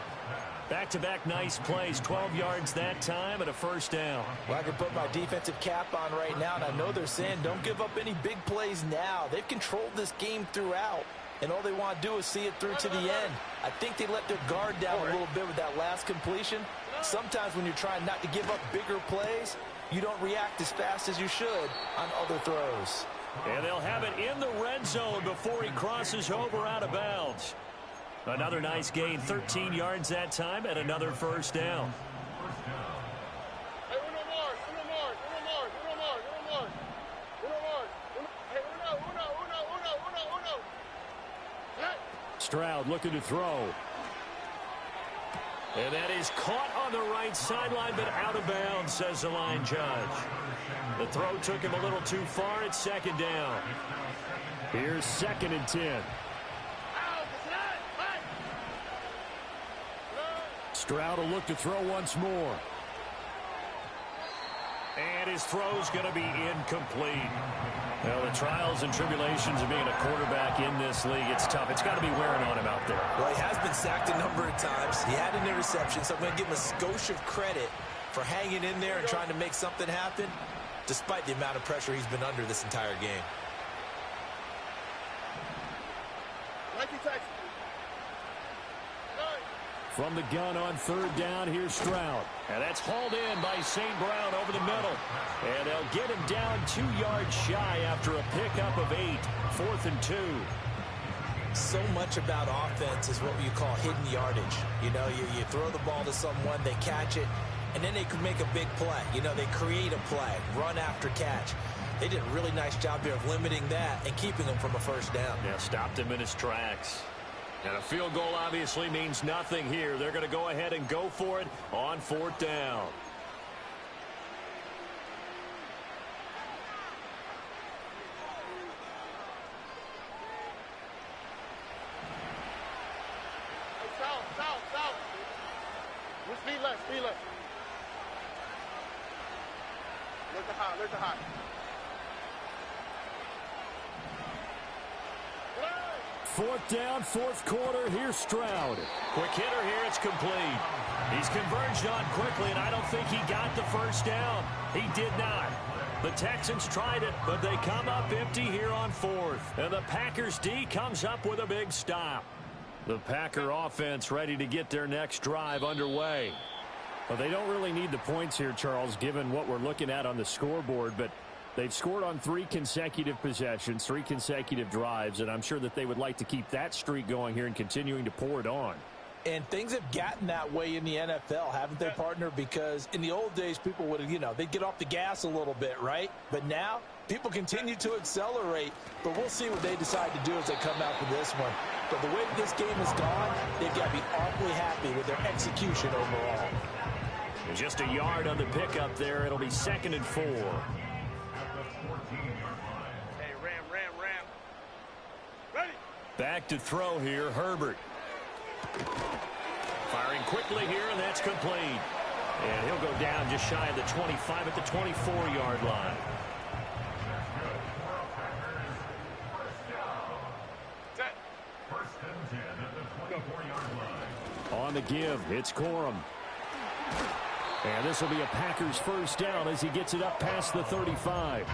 Back-to-back nice plays, 12 yards that time and a 1st down. Well, I can put my defensive cap on right now, and I know they're saying don't give up any big plays now. They've controlled this game throughout, and all they want to do is see it through to the end. I think they let their guard down a little bit with that last completion. Sometimes when you're trying not to give up bigger plays, you don't react as fast as you should on other throws. And they'll have it in the red zone before he crosses over out of bounds. Another nice gain, 13 yards that time, and another 1st down. Stroud looking to throw. And that is caught on the right sideline, but out of bounds, says the line judge. The throw took him a little too far. It's 2nd down. Here's 2nd and 10. Stroud will look to throw once more. And his throw's going to be incomplete. Well, the trials and tribulations of being a quarterback in this league, it's tough. It's got to be wearing on him out there. Well, he has been sacked a number of times. He had an interception, so I'm going to give him a skosh of credit for hanging in there and trying to make something happen, despite the amount of pressure he's been under this entire game. From the gun on 3rd down, here's Stroud. And that's hauled in by St. Brown over the middle. And they'll get him down 2 yards shy after a pickup of 8. 4th and 2. So much about offense is what you call hidden yardage. You know, you throw the ball to someone, they catch it, and then they can make a big play. You know, they create a play, run after catch. They did a really nice job here of limiting that and keeping him from a first down. Yeah, stopped him in his tracks. And a field goal obviously means nothing here. They're going to go ahead and go for it on 4th down. South. Speed left. Look to high. 4th down, 4th quarter. Here's Stroud. Quick hitter here. It's complete. He's converged on quickly, and I don't think he got the first down. He did not. The Texans tried it, but they come up empty here on 4th. And the Packers D comes up with a big stop. The Packer offense ready to get their next drive underway. Well, they don't really need the points here, Charles, given what we're looking at on the scoreboard, but they've scored on 3 consecutive possessions, 3 consecutive drives, and I'm sure that they would like to keep that streak going here and continuing to pour it on. And things have gotten that way in the NFL, haven't they, partner? Because in the old days, people would have, they'd get off the gas a little bit, right? But now, people continue to accelerate. But we'll see what they decide to do as they come out for this one. But the way this game has gone, they've got to be awfully happy with their execution overall. And just a yard on the pickup there. It'll be 2nd and 4. Hey, ram. Ready? Back to throw here, Herbert. Firing quickly here, and that's complete. And he'll go down just shy of the 25 at the 24-yard line. Set. On the give, it's Corum. And this will be a Packers first down as he gets it up past the 35.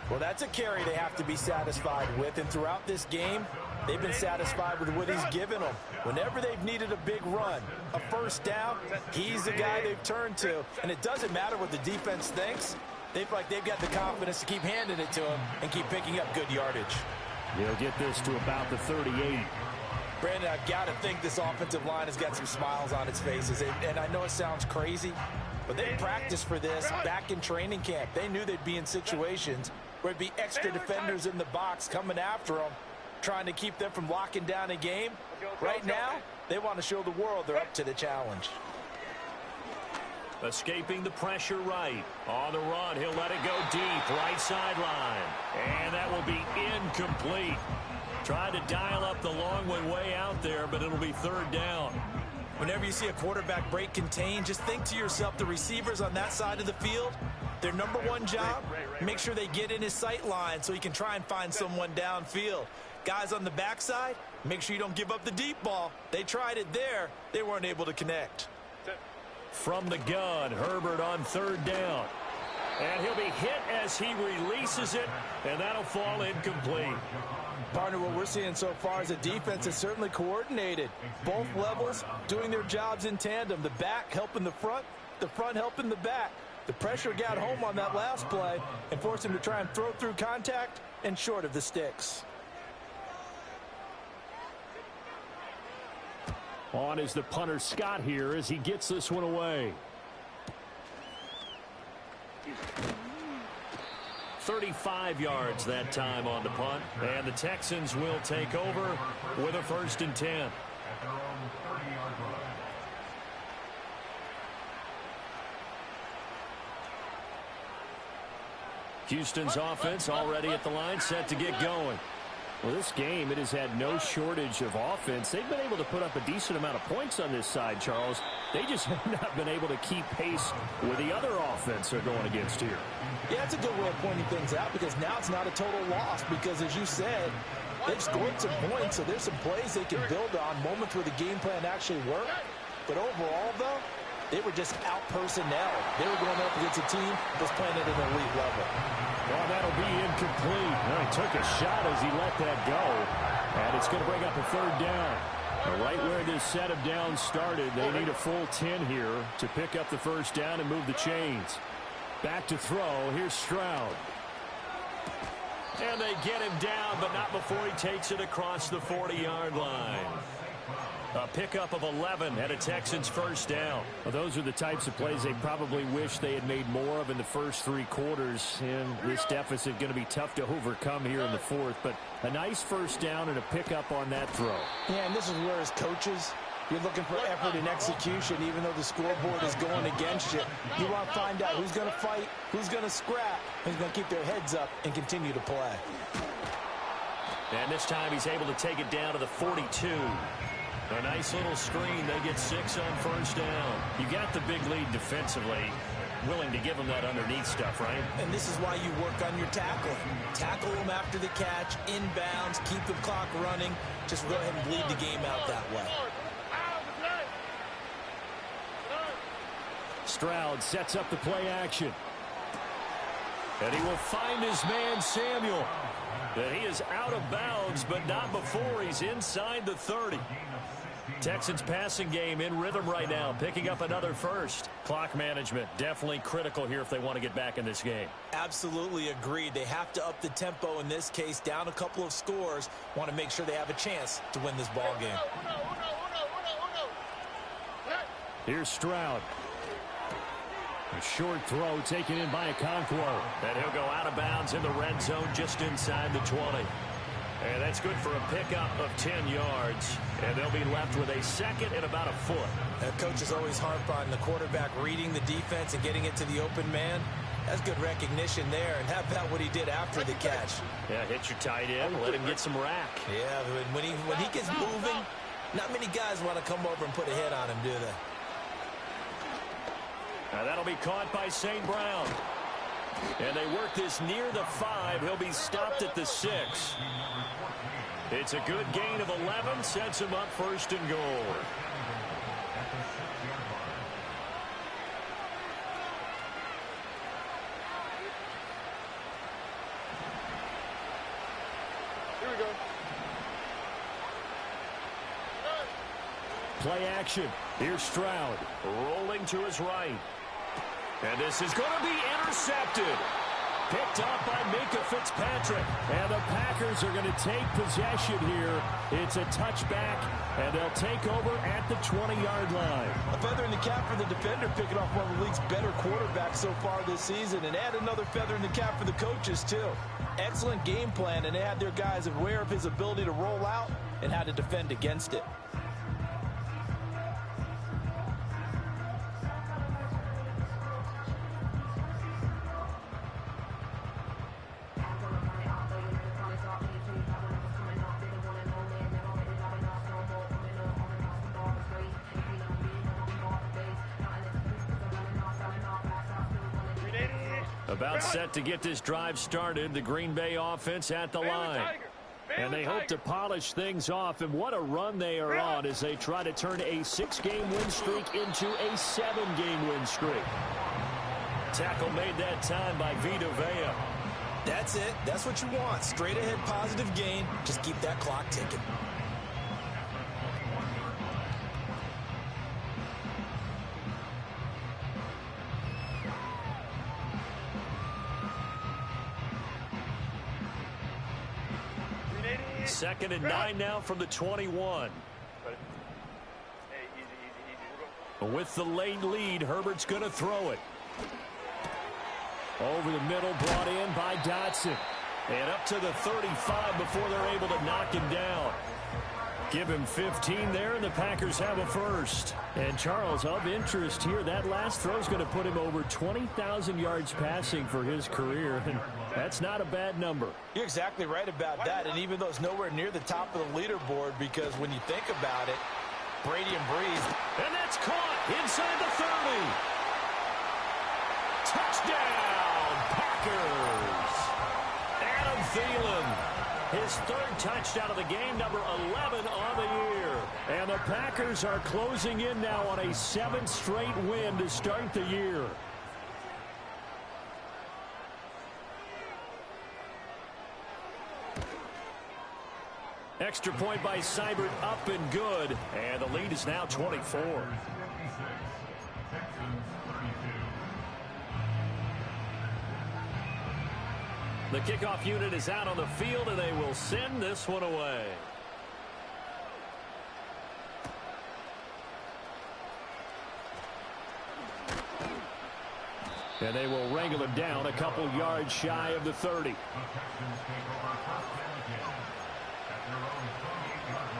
Well, that's a carry they have to be satisfied with. And throughout this game, they've been satisfied with what he's given them. Whenever they've needed a big run, a first down, he's the guy they've turned to. And it doesn't matter what the defense thinks. They feel like they've got the confidence to keep handing it to him and keep picking up good yardage. He'll get this to about the 38. Brandon, I've got to think this offensive line has got some smiles on its faces. And I know it sounds crazy, but they practiced for this back in training camp. They knew they'd be in situations where it'd be extra defenders in the box coming after them, trying to keep them from locking down a game. Right now, they want to show the world they're up to the challenge. Escaping the pressure right. On the run, he'll let it go deep, right sideline. And that will be incomplete. Trying to dial up the long one way out there, but it'll be 3rd down. Whenever you see a quarterback break contain, just think to yourself, the receivers on that side of the field, their number one job, make sure they get in his sight line so he can try and find someone downfield. Guys on the backside, make sure you don't give up the deep ball. They tried it there. They weren't able to connect. From the gun, Herbert on 3rd down. And he'll be hit as he releases it, and that'll fall incomplete. Partner, what we're seeing so far is a defense is certainly coordinated. Both levels doing their jobs in tandem. The back helping the front helping the back. The pressure got home on that last play and forced him to try and throw through contact and short of the sticks. On is the punter Scott here as he gets this one away. 35 yards that time on the punt. And the Texans will take over with a 1st and 10. At their own 30-yard line. Houston's offense already at the line, set to get going. Well, this game, it has had no shortage of offense. They've been able to put up a decent amount of points on this side, Charles. They just have not been able to keep pace with the other offense they're going against here. Yeah, that's a good way of pointing things out because now it's not a total loss because, as you said, they've scored some points, so there's some plays they can build on, moments where the game plan actually worked. But overall, though, they were just out-personnel. They were going up against a team that's playing at an elite level. Well, that'll be incomplete. Well, he took a shot as he let that go. And it's going to bring up a 3rd down. Right where this set of downs started, they need a full 10 here to pick up the first down and move the chains. Back to throw. Here's Stroud. And they get him down, but not before he takes it across the 40-yard line. A pickup of 11 and a Texans first down. Well, those are the types of plays they probably wish they had made more of in the first 3 quarters. And this deficit going to be tough to overcome here in the fourth. But a nice first down and a pickup on that throw. Yeah, and this is where as coaches, you're looking for effort and execution, even though the scoreboard is going against you. You want to find out who's going to fight, who's going to scrap, who's going to keep their heads up and continue to play. And this time he's able to take it down to the 42. A nice little screen. They get 6 on first down. You got the big lead defensively. Willing to give them that underneath stuff, right? And this is why you work on your tackling. Tackle them after the catch, inbounds, keep the clock running. Just go ahead and bleed the game out that way. Stroud sets up the play action. And he will find his man, Samuel. And he is out of bounds, but not before he's inside the 30. Texans passing game in rhythm right now, picking up another first. Clock management definitely critical here if they want to get back in this game. Absolutely agreed. They have to up the tempo in this case, down a couple of scores. Want to make sure they have a chance to win this ball game. Here's Stroud. A short throw taken in by Okonkwo. And he'll go out of bounds in the red zone just inside the 20. And that's good for a pickup of 10 yards. And they'll be left with a second and about a foot. Coaches always harp on the quarterback reading the defense and getting it to the open man. That's good recognition there. And how about what he did after the catch? Yeah, hit your tight end, let him get some rack. Yeah, when he gets moving, not many guys want to come over and put a hit on him, do they? Now that'll be caught by St. Brown. And they work this near the 5. He'll be stopped at the 6. It's a good gain of 11. Sets him up first and goal. Here we go. Play action. Here's Stroud. Rolling to his right. And this is going to be intercepted. Picked up by Minka Fitzpatrick. And the Packers are going to take possession here. It's a touchback, and they'll take over at the 20-yard line. A feather in the cap for the defender, picking off one of the league's better quarterbacks so far this season, and add another feather in the cap for the coaches, too. Excellent game plan, and they had their guys aware of his ability to roll out and how to defend against it. About set to get this drive started. The Green Bay offense at the line. And they hope to polish things off. And what a run they are on as they try to turn a 6-game win streak into a 7-game win streak. Tackle made that time by Vita Vea. That's it. That's what you want. Straight ahead positive gain. Just keep that clock ticking. Second and 9 now from the 21. With the late lead, Herbert's going to throw it. Over the middle, brought in by Dotson. And up to the 35 before they're able to knock him down. Give him 15 there, and the Packers have a first. And Charles, of interest here, that last throw is going to put him over 20,000 yards passing for his career, and that's not a bad number. You're exactly right about that, and even though it's nowhere near the top of the leaderboard, because when you think about it, Brady and Breeze. And that's caught inside the 30. Touchdown, Packers. Adam Thielen. His third touchdown of the game, number 11 on the year. And the Packers are closing in now on a 7th straight win to start the year. Extra point by Seibert, up and good. And the lead is now 24. The kickoff unit is out on the field, and they will send this one away. And they will wrangle him down a couple yards shy of the 30. The Texans take over first down again at their own 28-yard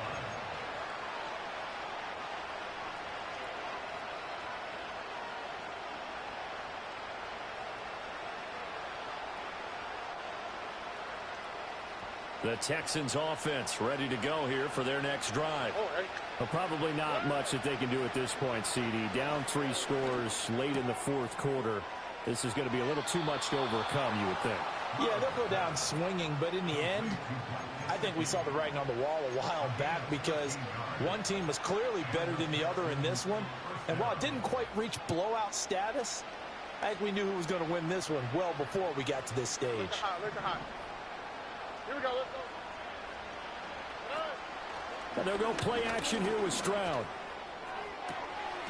line. The Texans offense ready to go here for their next drive. Well, probably not much that they can do at this point, CD. Down 3 scores late in the fourth quarter. This is going to be a little too much to overcome, you would think. Yeah, they'll go down swinging, but in the end, I think we saw the writing on the wall a while back because one team was clearly better than the other in this one. And while it didn't quite reach blowout status, I think we knew who was going to win this one well before we got to this stage. Here we go, let's go. And they'll go play action here with Stroud.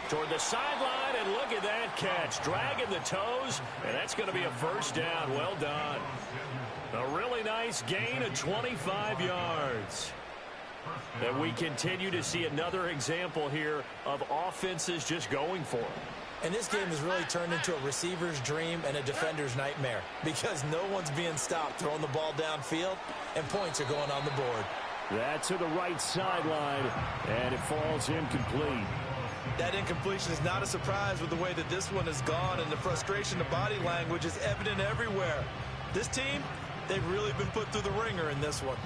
Toward the sideline, and look at that catch. Dragging the toes, and that's going to be a first down. Well done. A really nice gain of 25 yards. And we continue to see another example here of offenses just going for it. And this game has really turned into a receiver's dream and a defender's nightmare because no one's being stopped throwing the ball downfield, and points are going on the board. That to the right sideline, and it falls incomplete. That incompletion is not a surprise with the way that this one has gone, and the frustration of body language is evident everywhere. This team, they've really been put through the ringer in this one.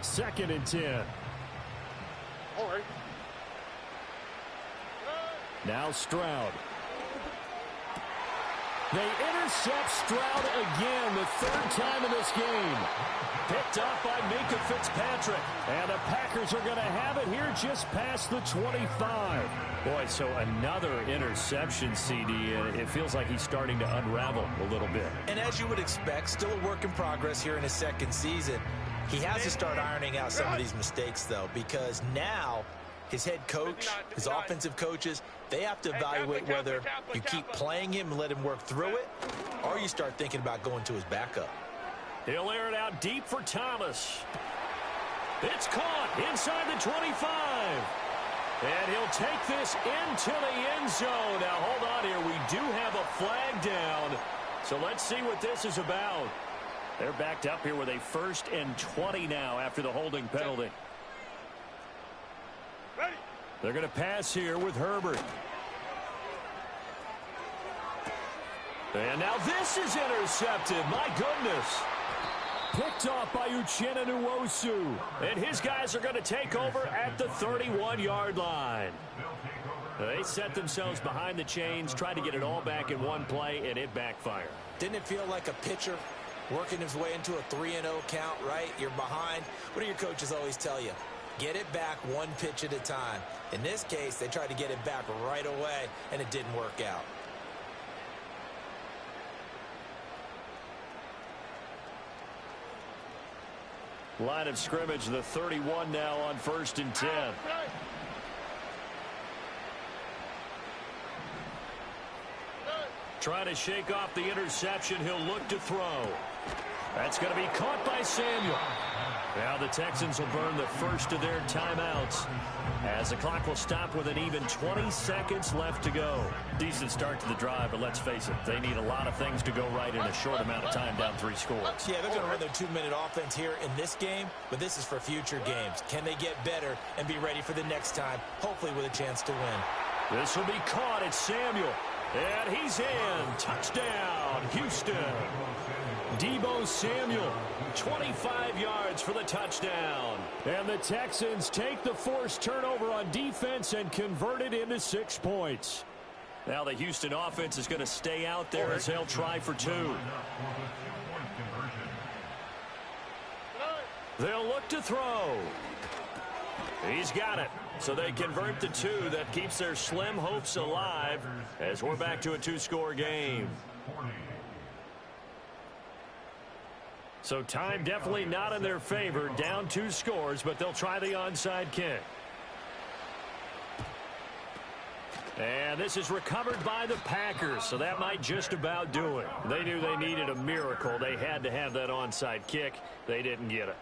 Second and 10. All right. Now Stroud. They intercept Stroud again, the third time in this game. Picked up by Minka Fitzpatrick. And the Packers are going to have it here just past the 25. Boy, so another interception, CD. It feels like he's starting to unravel a little bit. And as you would expect, still a work in progress here in his second season. He has to start ironing out some of these mistakes, though, because now his head coach, his offensive coaches, they have to evaluate whether you keep playing him and let him work through it, or you start thinking about going to his backup. He'll air it out deep for Thomas. It's caught inside the 25. And he'll take this into the end zone. Now, hold on here. We do have a flag down. So let's see what this is about. They're backed up here with a 1st and 20 now after the holding penalty. Ready. They're going to pass here with Herbert. And now this is intercepted. My goodness. Picked off by Uchenna Nwosu. And his guys are going to take over at the 31-yard line. They set themselves behind the chains, tried to get it all back in one play, and it backfired. Didn't it feel like a pitcher working his way into a 3-0 count, right? You're behind. What do your coaches always tell you? Get it back one pitch at a time. In this case, they tried to get it back right away, and it didn't work out. Line of scrimmage, the 31 now on 1st and 10. Trying to shake off the interception. He'll look to throw. That's going to be caught by Samuel. Now the Texans will burn the first of their timeouts as the clock will stop with an even 20 seconds left to go. Decent start to the drive, but let's face it, they need a lot of things to go right in a short amount of time, down 3 scores. Yeah, they're going to run their 2-minute offense here in this game, but this is for future games. Can they get better and be ready for the next time, hopefully with a chance to win? This will be caught. It's Samuel. And he's in. Touchdown, Houston. Deebo Samuel, 25 yards for the touchdown. And the Texans take the forced turnover on defense and convert it into 6 points. Now the Houston offense is going to stay out there as they'll try for 2. They'll look to throw. He's got it. So they convert the 2. That keeps their slim hopes alive as we're back to a 2-score game. So time definitely not in their favor. Down 2 scores, but they'll try the onside kick. And this is recovered by the Packers, so that might just about do it. They knew they needed a miracle. They had to have that onside kick. They didn't get it.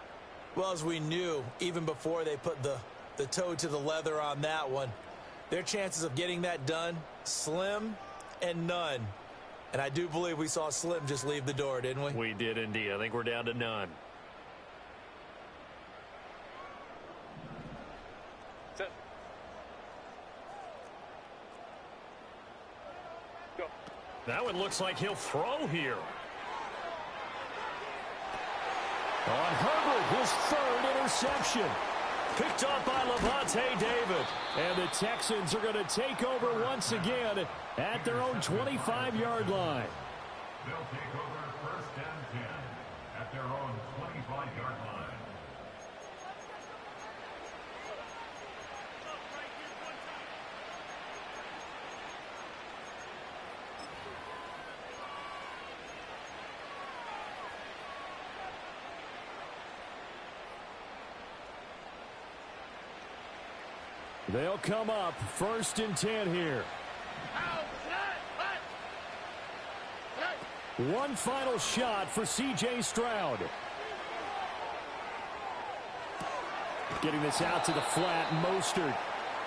Well, as we knew, even before they put the toe to the leather on that one, their chances of getting that done, slim and none. And I do believe we saw Slim just leave the door, didn't we? We did indeed. I think we're down to none. Set. Go. That one looks like he'll throw here. On Herbert, his third interception. Picked up by Levante David. And the Texans are going to take over once again at their own 25-yard line. They'll take over first and 10 at their own 25-yard line. They'll come up first and 10 here. One final shot for C.J. Stroud. Getting this out to the flat, Mostert.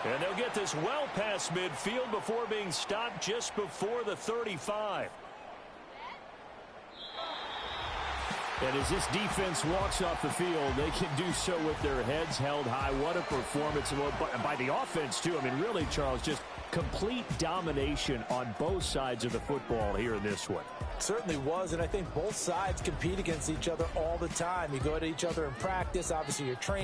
And they'll get this well past midfield before being stopped just before the 35. And as this defense walks off the field, they can do so with their heads held high. What a performance by the offense, too. I mean, really, Charles, just complete domination on both sides of the football here in this one. Certainly was, and I think both sides compete against each other all the time. You go at each other in practice. Obviously, you're training.